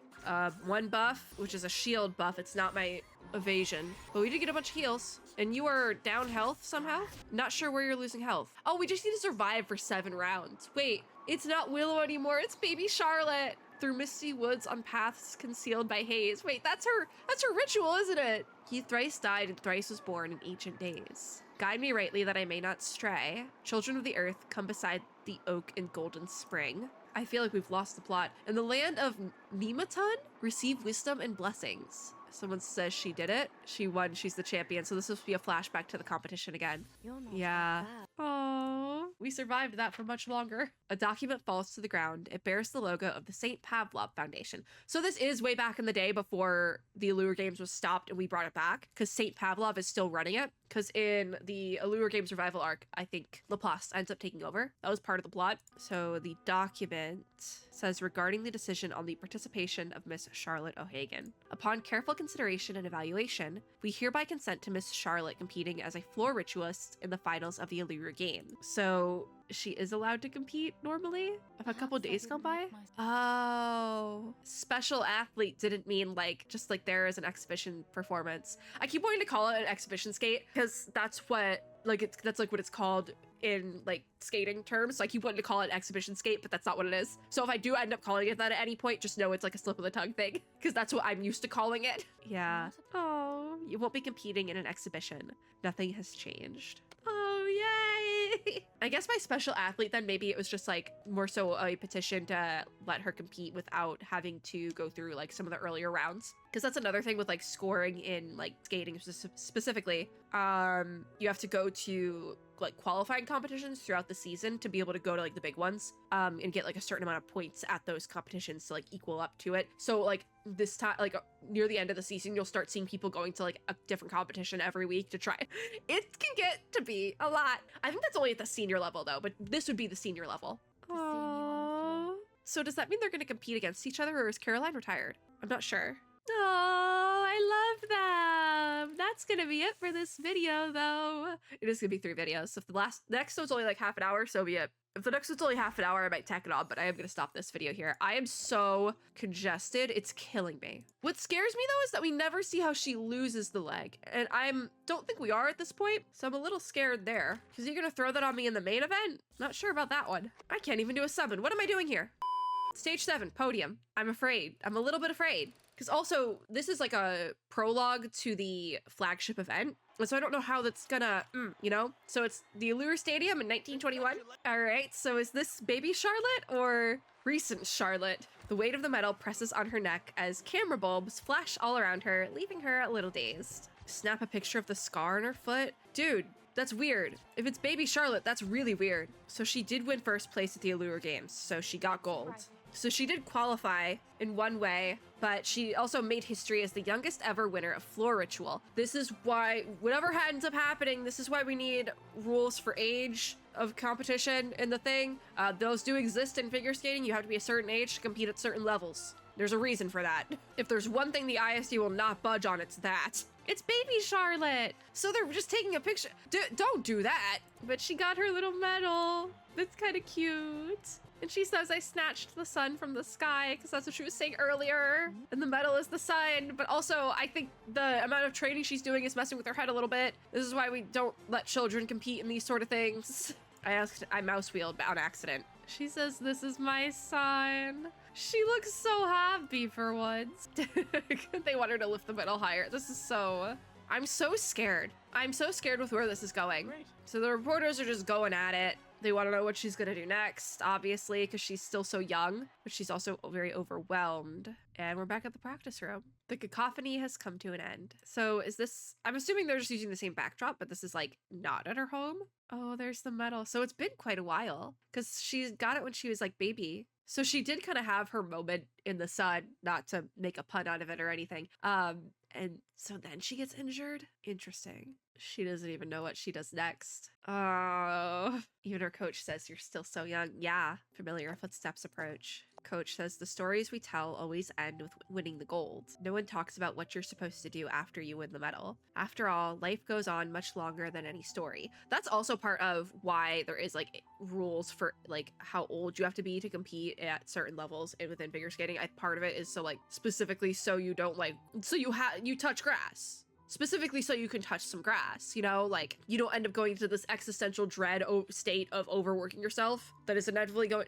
1 buff, which is a shield buff. It's not my evasion, but we did get a bunch of heals. And you are down health somehow? Not sure where you're losing health. Oh, we just need to survive for 7 rounds. Wait, it's not Willow anymore. It's baby Charlotte. Through misty woods on paths concealed by haze. Wait, that's her ritual, isn't it? He thrice died and thrice was born in ancient days. Guide me rightly that I may not stray. Children of the earth, come beside the oak in golden spring. I feel like we've lost the plot. In the land of Nematun, receive wisdom and blessings. Someone says she did it. She won. She's the champion. So this will be a flashback to the competition again. Yeah. Oh, we survived that for much longer. A document falls to the ground. It bears the logo of the St. Pavlov Foundation. So this is way back in the day before the Allure Games was stopped and we brought it back because St. Pavlov is still running it. Because in the Allure Games revival arc, I think Laplace ends up taking over. That was part of the plot. So the document says, regarding the decision on the participation of Miss Charlotte O'Hagan. Upon careful consideration and evaluation, we hereby consent to Miss Charlotte competing as a floor ritualist in the finals of the Allure Game. So she is allowed to compete normally if a couple days gone by. Oh, special athlete didn't mean like just like there is an exhibition performance. I keep wanting to call it an exhibition skate because that's what that's like what it's called in like skating terms. So I keep wanting to call it exhibition skate, but that's not what it is. So if I do end up calling it that at any point, just know it's like a slip of the tongue thing because that's what I'm used to calling it. Yeah. Oh, you won't be competing in an exhibition. Nothing has changed. Oh, yay! I guess by special athlete, then maybe it was just like more so a petition to let her compete without having to go through like some of the earlier rounds. Because that's another thing with like scoring in like skating specifically. You have to go to like qualifying competitions throughout the season to be able to go to like the big ones and get like a certain amount of points at those competitions to like equal up to it. So like this time, like near the end of the season, you'll start seeing people going to like a different competition every week to try. It can get to be a lot. I think that's only at the senior level though, but this would be the senior level. Aww. So does that mean they're going to compete against each other, or is Caroline retired? I'm not sure. Oh, I love them. That's gonna be it for this video though. It is gonna be 3 videos. So if the next one's only like half an hour, so be it. If the next one's only half an hour, I might tack it on, but I am gonna stop this video here. I am so congested, it's killing me. What scares me though is that we never see how she loses the leg, and don't think we are at this point, so I'm a little scared there. Because you're gonna throw that on me in the main event? Not sure about that one. I can't even do a summon. What am I doing here? Stage 7, podium. I'm afraid. I'm a little bit afraid. Because also, this is like a prologue to the flagship event. And so I don't know how that's gonna, you know? So it's the Allure Stadium in 1921. All right, so is this baby Charlotte or recent Charlotte? The weight of the metal presses on her neck as camera bulbs flash all around her, leaving her a little dazed. Snap a picture of the scar on her foot. Dude, that's weird. If it's baby Charlotte, that's really weird. So she did win first place at the Allure Games, so she got gold. So she did qualify in one way, but she also made history as the youngest ever winner of Floor Ritual. This is why, whatever ends up happening, this is why we need rules for age of competition in the thing. Those do exist in figure skating. You have to be a certain age to compete at certain levels. There's a reason for that. If there's one thing the ISD will not budge on, it's that. It's baby Charlotte. So they're just taking a picture. Don't do that. But she got her little medal. That's kind of cute. And she says, I snatched the sun from the sky, because that's what she was saying earlier. And the medal is the sun. But also, I think the amount of training she's doing is messing with her head a little bit. This is why we don't let children compete in these sort of things. I mouse wheeled on accident. She says, this is my son. She looks so happy for once. They want her to lift the medal higher. This is so... I'm so scared. I'm so scared with where this is going. Great. So the reporters are just going at it. They want to know what she's going to do next, obviously, because she's still so young, but she's also very overwhelmed. And we're back at the practice room. The cacophony has come to an end. So is this, I'm assuming they're just using the same backdrop, but this is like not at her home. Oh, there's the medal. So it's been quite a while because she got it when she was like baby. So she did kind of have her moment in the sun, not to make a pun out of it or anything. And so then she gets injured. Interesting. She doesn't even know what she does next. Oh, even her coach says, you're still so young. Yeah, familiar footsteps approach. Coach says, the stories we tell always end with winning the gold. No one talks about what you're supposed to do after you win the medal. After all, life goes on much longer than any story. That's also part of why there is like rules for like how old you have to be to compete at certain levels within figure skating. Part of it is so like specifically so you don't like, so you touch grass. Specifically so you can touch some grass, you know, like you don't end up going into this existential dread state of overworking yourself that is inevitably going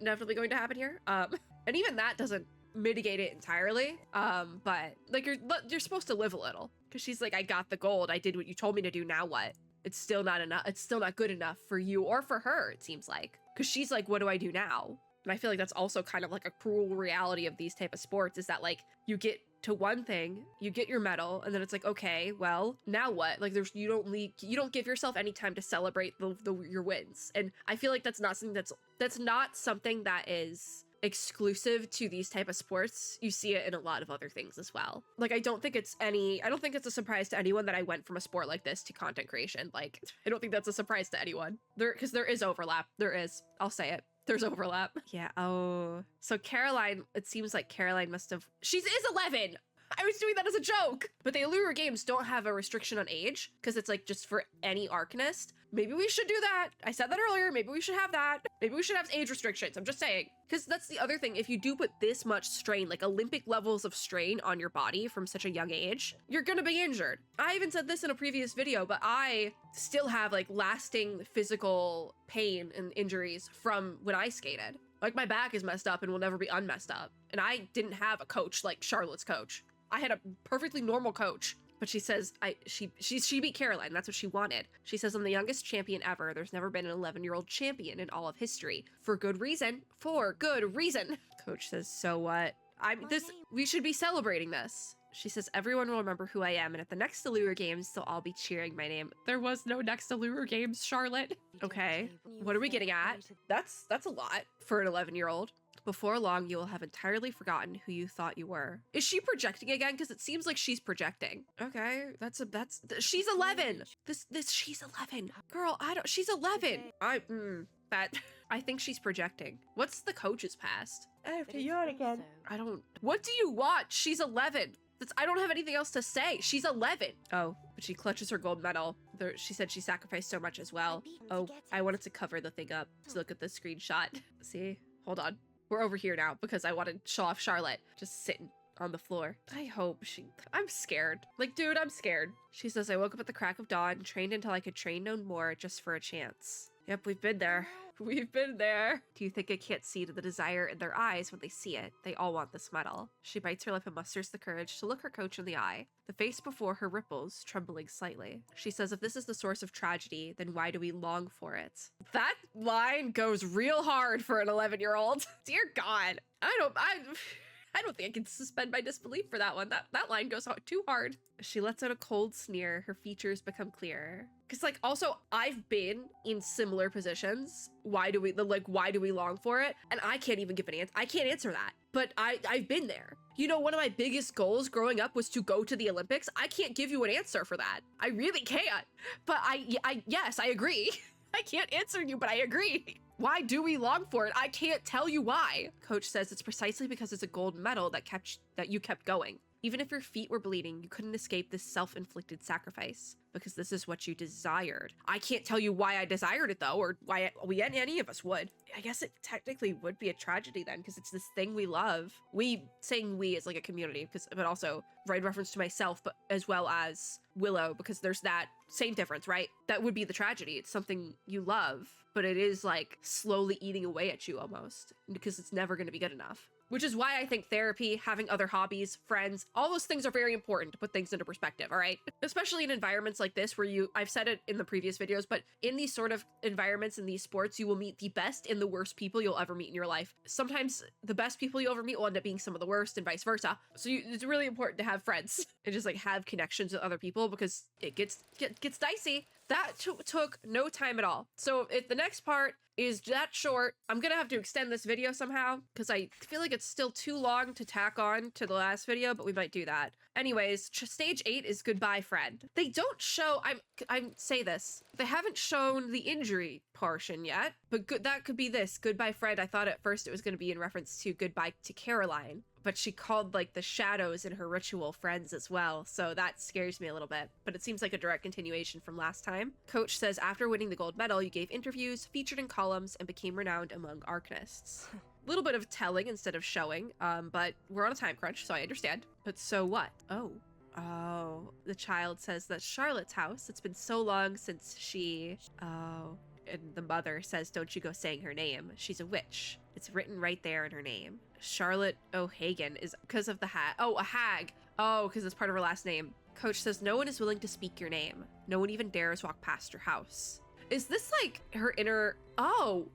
to happen here. And even that doesn't mitigate it entirely. But like you're supposed to live a little, because she's like, I got the gold. I did what you told me to do. Now what? It's still not enough. It's still not good enough for you or for her, it seems like, because she's like, what do I do now? And I feel like that's also kind of like a cruel reality of these type of sports, is that like you get to one thing, you get your medal, and then it's like, okay, well, now what? Like you don't give yourself any time to celebrate your wins. And I feel like that's not something that is exclusive to these type of sports. You see it in a lot of other things as well. Like I don't think it's a surprise to anyone that I went from a sport like this to content creation. Like I don't think that's a surprise to anyone. Because there is overlap. There is. I'll say it. There's overlap. Yeah. Oh. So Caroline, it seems like Caroline must have... She is 11! I was doing that as a joke! But the Allure games don't have a restriction on age, because it's like just for any Arcanist. Maybe we should do that. I said that earlier. Maybe we should have that. Maybe we should have age restrictions. I'm just saying. Because that's the other thing. If you do put this much strain, like Olympic levels of strain on your body from such a young age, you're gonna be injured. I even said this in a previous video, but I still have like lasting physical pain and injuries from when I skated. Like my back is messed up and will never be unmessed up. And I didn't have a coach like Charlotte's coach. I had a perfectly normal coach. But she says she beat Caroline. That's what she wanted. She says, I'm the youngest champion ever. There's never been an 11-year-old champion in all of history. For good reason. For good reason. Coach says, so what? We should be celebrating this. She says, everyone will remember who I am, and at the next Allure Games, they'll all be cheering my name. There was no next Allure Games, Charlotte. Okay, what are we getting at? That's a lot for an 11-year-old. Before long, you will have entirely forgotten who you thought you were. Is she projecting again? Because it seems like she's projecting. Okay, she's 11. She's 11. Girl, she's 11. I think she's projecting. What's the coach's past? I have to yawn again. What do you want? She's 11. I don't have anything else to say. She's 11. Oh, but she clutches her gold medal. She said she sacrificed so much as well. Oh, I wanted to cover the thing up. So look at the screenshot. See? Hold on. We're over here now because I want to show off Charlotte just sitting on the floor. I'm scared. Like, dude, I'm scared. She says, I woke up at the crack of dawn, trained until I could train no more just for a chance. Yep, we've been there. We've been there. Do you think I can't see to the desire in their eyes when they see it? They all want this medal. She bites her lip and musters the courage to look her coach in the eye. The face before her ripples, trembling slightly. She says, if this is the source of tragedy, then why do we long for it? That line goes real hard for an 11-year-old. Dear God. I don't think I can suspend my disbelief for that one. That line goes too hard. She lets out a cold sneer. Her features become clearer. Because, like, also, I've been in similar positions. Why do we long for it? And I can't even give an answer. I can't answer that. But I've been there. You know, one of my biggest goals growing up was to go to the Olympics. I can't give you an answer for that. I really can't. But yes, I agree. I can't answer you, but I agree. Why do we long for it? I can't tell you why. Coach says it's precisely because it's a gold medal that you kept going. Even if your feet were bleeding, you couldn't escape this self-inflicted sacrifice because this is what you desired. I can't tell you why I desired it though, or why any of us would. I guess it technically would be a tragedy then because it's this thing we love. We, saying we is like a community, but also right reference to myself, but as well as Willow, because there's that same difference, right? That would be the tragedy. It's something you love, but it is like slowly eating away at you almost because it's never going to be good enough. Which is why I think therapy, having other hobbies, friends, all those things are very important to put things into perspective, all right? Especially in environments like this where I've said it in the previous videos, but in these sort of environments, in these sports, you will meet the best and the worst people you'll ever meet in your life. Sometimes the best people you ever meet will end up being some of the worst and vice versa. So it's really important to have friends and just like have connections with other people because it gets dicey. That took no time at all. So if the next part is that short, I'm gonna have to extend this video somehow because I feel like it's still too long to tack on to the last video, but we might do that. Anyways, stage 8 is goodbye friend. They don't show, I say this, they haven't shown the injury portion yet, but that could be this, goodbye friend. I thought at first it was gonna be in reference to goodbye to Caroline, but she called like the shadows in her ritual friends as well, so that scares me a little bit, but it seems like a direct continuation from last time. Coach says after winning the gold medal, you gave interviews, featured in columns, and became renowned among Arcanists. A little bit of telling instead of showing, but we're on a time crunch, so I understand. But so what? Oh, the child says that Charlotte's house, it's been so long since she, and the mother says, don't you go saying her name. She's a witch. It's written right there in her name. Charlotte O'Hagan is because of the hag. Oh, a hag. Oh, because it's part of her last name. Coach says no one is willing to speak your name. No one even dares walk past your house. Is this like her inner... Oh,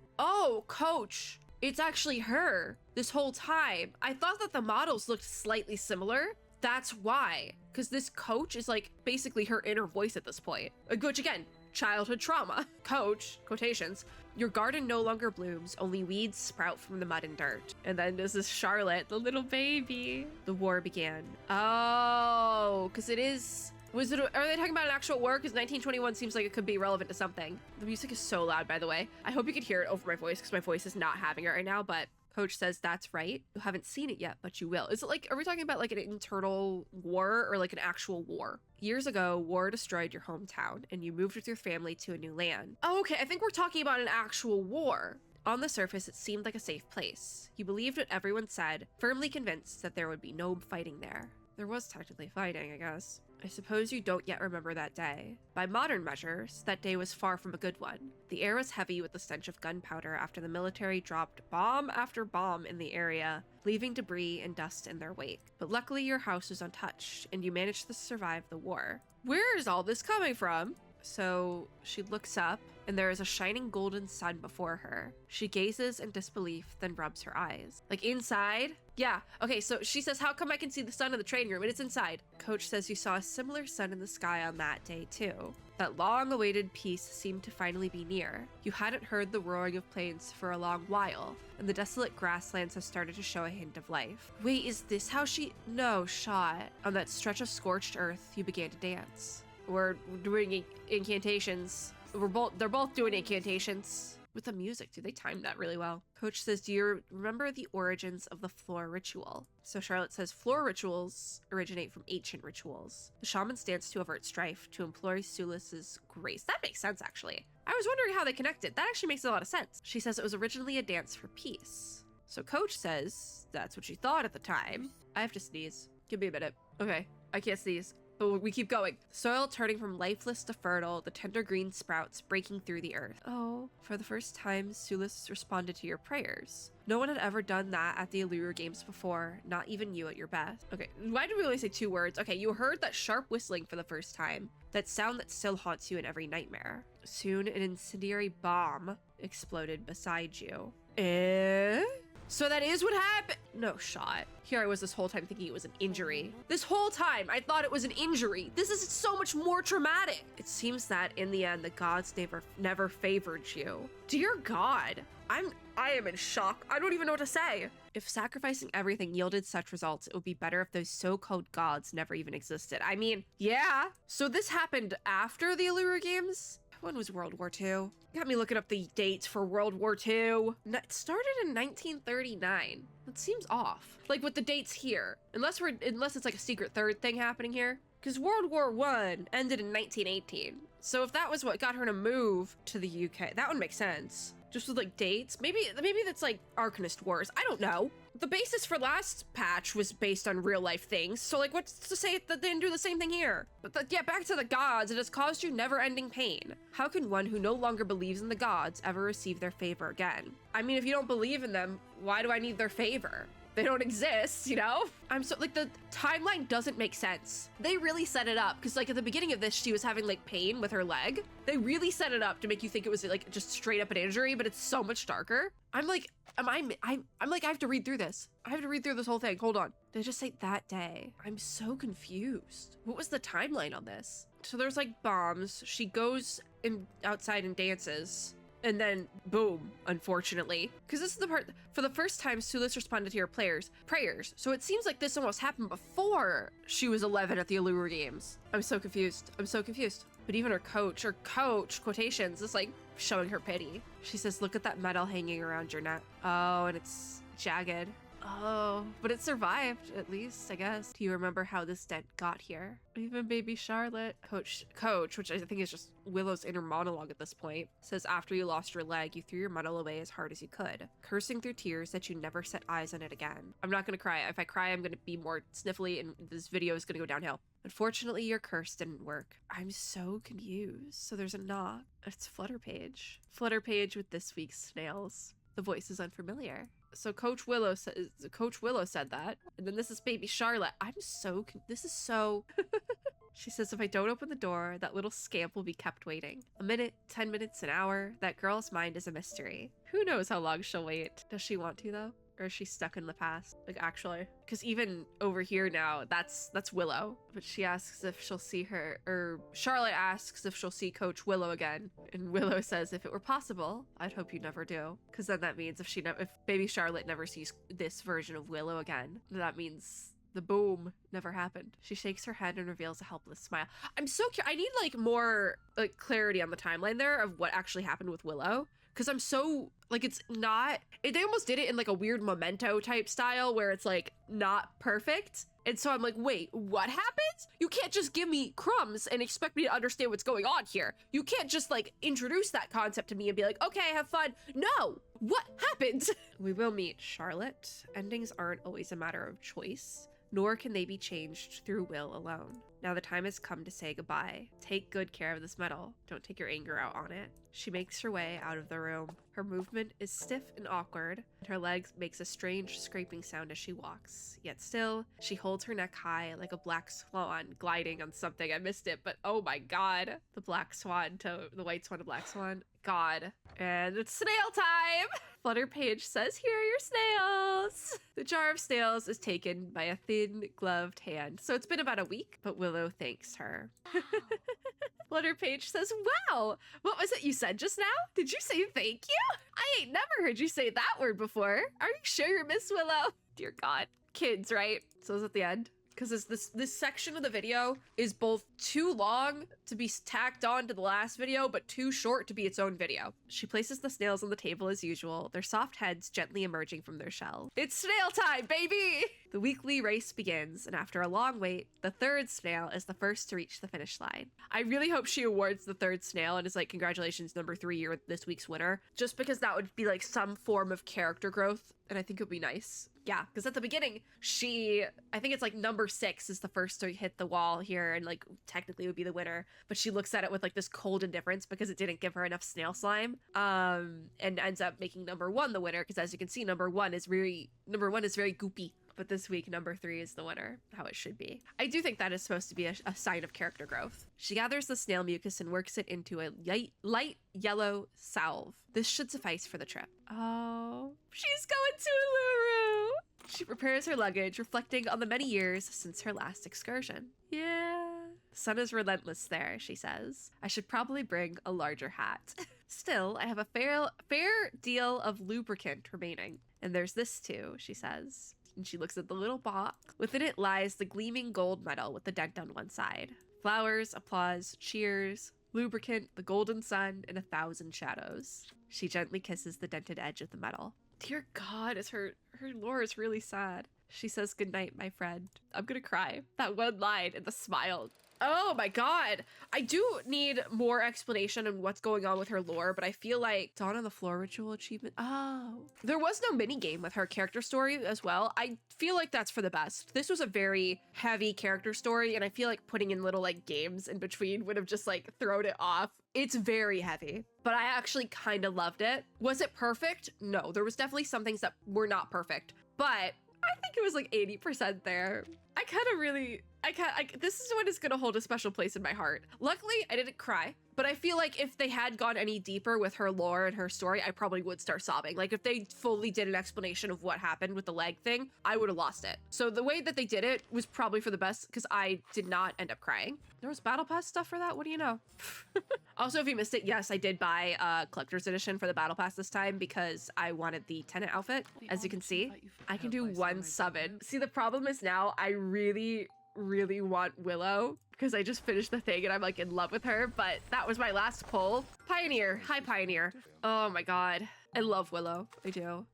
Coach. It's actually her this whole time. I thought that the models looked slightly similar. That's why. Because this coach is like basically her inner voice at this point. Which again, childhood trauma. Coach, quotations, your garden no longer blooms, only weeds sprout from the mud and dirt. And then this is Charlotte, the little baby. The war began. Oh, because it is... are they talking about an actual war? Because 1921 seems like it could be relevant to something. The music is so loud, by the way. I hope you could hear it over my voice because my voice is not having it right now, but Coach says that's right. You haven't seen it yet, but you will. Is it like, are we talking about like an internal war or like an actual war? Years ago, war destroyed your hometown and you moved with your family to a new land. Oh, okay. I think we're talking about an actual war. On the surface, it seemed like a safe place. You believed what everyone said, firmly convinced that there would be no fighting there. There was technically fighting, I guess. I suppose you don't yet remember that day. By modern measures, that day was far from a good one. The air was heavy with the stench of gunpowder after the military dropped bomb after bomb in the area, leaving debris and dust in their wake. But luckily your house was untouched, and you managed to survive the war. Where is all this coming from? So she looks up, and there is a shining golden sun before her. She gazes in disbelief, then rubs her eyes. Like inside? Yeah, okay, so she says, how come I can see the sun in the training room? And it's inside. Coach says you saw a similar sun in the sky on that day too. That long-awaited peace seemed to finally be near. You hadn't heard the roaring of planes for a long while, and the desolate grasslands have started to show a hint of life. Wait, is this how she... No, shot. On that stretch of scorched earth, you began to dance. We're doing incantations. They're both doing incantations. With the music, do they time that really well? Coach says, do you remember the origins of the floor ritual? So Charlotte says, floor rituals originate from ancient rituals. The shamans dance to avert strife, to implore Sulis's grace. That makes sense, actually. I was wondering how they connected. That actually makes a lot of sense. She says it was originally a dance for peace. So Coach says that's what she thought at the time. I have to sneeze. Give me a minute. Okay, I can't sneeze. but we keep going. Soil turning from lifeless to fertile, the tender green sprouts breaking through the earth. Oh, for the first time, Sulis responded to your prayers. No one had ever done that at the Allure Games before, not even you at your best. Okay, why did we only say 2 words? Okay, you heard that sharp whistling for the first time, that sound that still haunts you in every nightmare. Soon, an incendiary bomb exploded beside you. So that is what happened? No shot. Here I was this whole time thinking it was an injury. This whole time I thought it was an injury. This is so much more traumatic. It seems that in the end, the gods never favored you. Dear God, I am in shock. I don't even know what to say. If sacrificing everything yielded such results, it would be better if those so-called gods never even existed. I mean, yeah. So this happened after the Allure Games? When was World War II? Got me looking up the dates for World War II. It started in 1939. That seems off. Like with the dates here. Unless it's like a secret third thing happening here. Because World War I ended in 1918. So if that was what got her to move to the UK, that would make sense. Just with like dates. Maybe that's like Arcanist Wars. I don't know. The basis for last patch was based on real life things. So like what's to say that they didn't do the same thing here? But yeah, back to the gods. It has caused you never ending pain. How can one who no longer believes in the gods ever receive their favor again? I mean, if you don't believe in them, why do I need their favor? They don't exist, you know? I'm so like the timeline doesn't make sense. They really set it up because like at the beginning of this, she was having like pain with her leg. They really set it up to make you think it was like just straight up an injury, but it's so much darker. I'm like, I have to read through this. I have to read through this whole thing. Hold on. They just say that day. I'm so confused. What was the timeline on this? So there's like bombs. She goes outside and dances. And then boom, unfortunately. Because this is the part, for the first time, Sulis responded to your prayers. So it seems like this almost happened before she was 11 at the Allure Games. I'm so confused. But even her coach, quotations, is like showing her pity. She says, look at that metal hanging around your neck. Oh, and it's jagged. Oh, but it survived, at least, I guess. Do you remember how this dent got here? Even baby Charlotte. Coach, which I think is just Willow's inner monologue at this point, says after you lost your leg, you threw your medal away as hard as you could, cursing through tears that you never set eyes on it again. I'm not gonna cry. If I cry, I'm gonna be more sniffly and this video is gonna go downhill. Unfortunately, your curse didn't work. I'm so confused. So there's a knock. It's Flutterpage. Flutterpage with this week's snails. The voice is unfamiliar. So Coach Willow said that. And then this is baby Charlotte. This is so... She says, if I don't open the door, that little scamp will be kept waiting. A minute, 10 minutes, an hour. That girl's mind is a mystery. Who knows how long she'll wait? Does she want to, though? Or is she stuck in the past? Like, actually. Because even over here now, that's Willow. But she asks if she'll see her, or Charlotte asks if she'll see Coach Willow again. And Willow says, if it were possible, I'd hope you never do. Because then that means if baby Charlotte never sees this version of Willow again, that means the boom never happened. She shakes her head and reveals a helpless smile. I'm so curious. I need like more like clarity on the timeline there of what actually happened with Willow. Because I'm so, like, it's not, they almost did it in like a weird Memento type style where it's like not perfect. And so I'm like, wait, what happens? You can't just give me crumbs and expect me to understand what's going on here. You can't just like introduce that concept to me and be like, okay, have fun. No, what happened? We will meet Charlotte. Endings aren't always a matter of choice, nor can they be changed through will alone. Now the time has come to say goodbye. Take good care of this medal. Don't take your anger out on it. She makes her way out of the room. Her movement is stiff and awkward, and her leg makes a strange scraping sound as she walks. Yet still, she holds her neck high like a black swan gliding on something. I missed it, but oh my god. The black swan to the white swan to black swan. God. And it's snail time! Flutterpage says, here are your snails! The jar of snails is taken by a thin, gloved hand. So it's been about a week, but Willow thanks her. Flutterpage says, wow! What was it you said just now? Did you say thank you? I ain't never heard you say that word before. Are you sure you're Miss Willow? Dear God. Kids, right? So is at the end. Because this section of the video is both too long to be tacked on to the last video, but too short to be its own video. She places the snails on the table as usual, their soft heads gently emerging from their shell. It's snail time, baby! The weekly race begins, and after a long wait, the third snail is the first to reach the finish line. I really hope she awards the third snail and is like, congratulations, number 3, you're this week's winner. Just because that would be like some form of character growth and I think it would be nice. Yeah, because at the beginning, I think it's like number 6 is the first to hit the wall here and like technically would be the winner. But she looks at it with like this cold indifference because it didn't give her enough snail slime, and ends up making number 1 the winner. Because as you can see, number one is very goopy. But this week, number 3 is the winner, how it should be. I do think that is supposed to be a sign of character growth. She gathers the snail mucus and works it into a light yellow salve. This should suffice for the trip. Oh, she's going to Uluru. She prepares her luggage, reflecting on the many years since her last excursion. Yeah. The sun is relentless there, she says. I should probably bring a larger hat. Still, I have a fair deal of lubricant remaining. And there's this too, she says. And she looks at the little box. Within it lies the gleaming gold medal with the dent on one side. Flowers, applause, cheers, lubricant, the golden sun, and 1,000 shadows. She gently kisses the dented edge of the medal. Dear God, her lore is really sad. She says, "Good night, my friend." I'm gonna cry. That one line and the smile. Oh my God. I do need more explanation on what's going on with her lore, but I feel like Dawn on the Floor ritual achievement. Oh, there was no mini game with her character story as well. I feel like that's for the best. This was a very heavy character story, and I feel like putting in little like games in between would have just like thrown it off. It's very heavy, but I actually kind of loved it. Was it perfect? No, there was definitely some things that were not perfect, but I think it was like 80% there. This is what is gonna hold a special place in my heart. Luckily, I didn't cry, but I feel like if they had gone any deeper with her lore and her story, I probably would start sobbing. Like if they fully did an explanation of what happened with the leg thing, I would have lost it. So the way that they did it was probably for the best because I did not end up crying. There was battle pass stuff for that. What do you know? Also, if you missed it, yes, I did buy a collector's edition for the battle pass this time because I wanted the tenant outfit. As you can see, I can do 1 summon. See, the problem is now I really want Willow because I just finished the thing and I'm like in love with her, but that was my last pull. Pioneer. Hi, Pioneer. Oh my God. I love Willow. I do.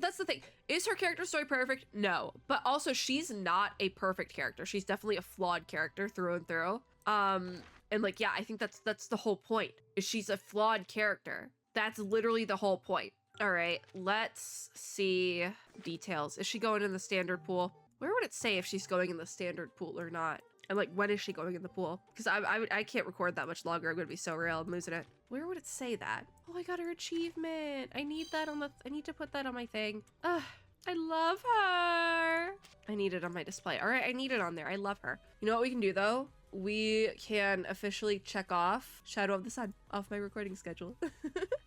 That's the thing. Is her character story perfect? No. But also she's not a perfect character. She's definitely a flawed character through and through. And like, yeah, I think that's the whole point. Is she's a flawed character. That's literally the whole point. All right, let's see details. Is she going in the standard pool? Where would it say if she's going in the standard pool or not? And like, when is she going in the pool? Because I can't record that much longer. I'm gonna be so real. I'm losing it. Where would it say that? Oh, I got her achievement. I need that on I need to put that on my thing. Ugh, I love her. I need it on my display. All right, I need it on there. I love her. You know what we can do though? We can officially check off Shadow of the Sun off my recording schedule.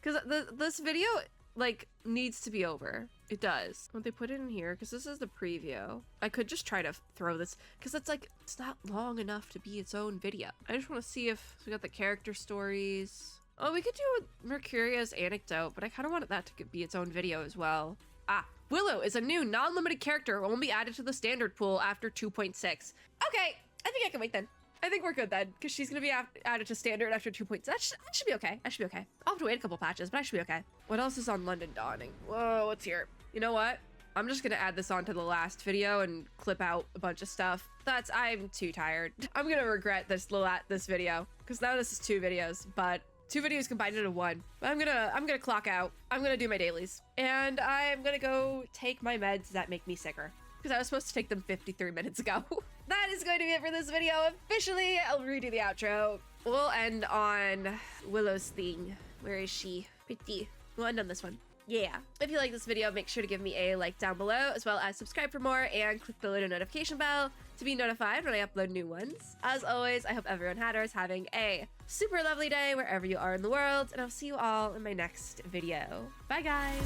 Because this video like needs to be over. It does. Won't they put it in here? Because this is the preview. I could just try to throw this because it's like, it's not long enough to be its own video. I just want to see if we got the character stories. Oh, we could do Mercuria's anecdote, but I kind of wanted that to be its own video as well. Ah, Willow is a new non-limited character. Will be added to the standard pool after 2.6. Okay, I think I can wait then. I think we're good then, because she's going to be added to standard after 2.6. That should be okay. I should be okay. I'll have to wait a couple patches, but I should be okay. What else is on London Dawning? Whoa, what's here? You know what? I'm just going to add this on to the last video and clip out a bunch of stuff. I'm too tired. I'm going to regret this video, because now this is 2 videos, but 2 videos combined into 1. But I'm gonna clock out. I'm going to do my dailies, and I'm going to go take my meds that make me sicker, because I was supposed to take them 53 minutes ago. That is going to be it for this video. Officially, I'll redo the outro. We'll end on Willow's thing. Where is she? Pretty. We'll end on this one. Yeah. If you like this video, make sure to give me a like down below, as well as subscribe for more and click the little notification bell to be notified when I upload new ones. As always, I hope everyone is having a super lovely day wherever you are in the world, and I'll see you all in my next video. Bye, guys.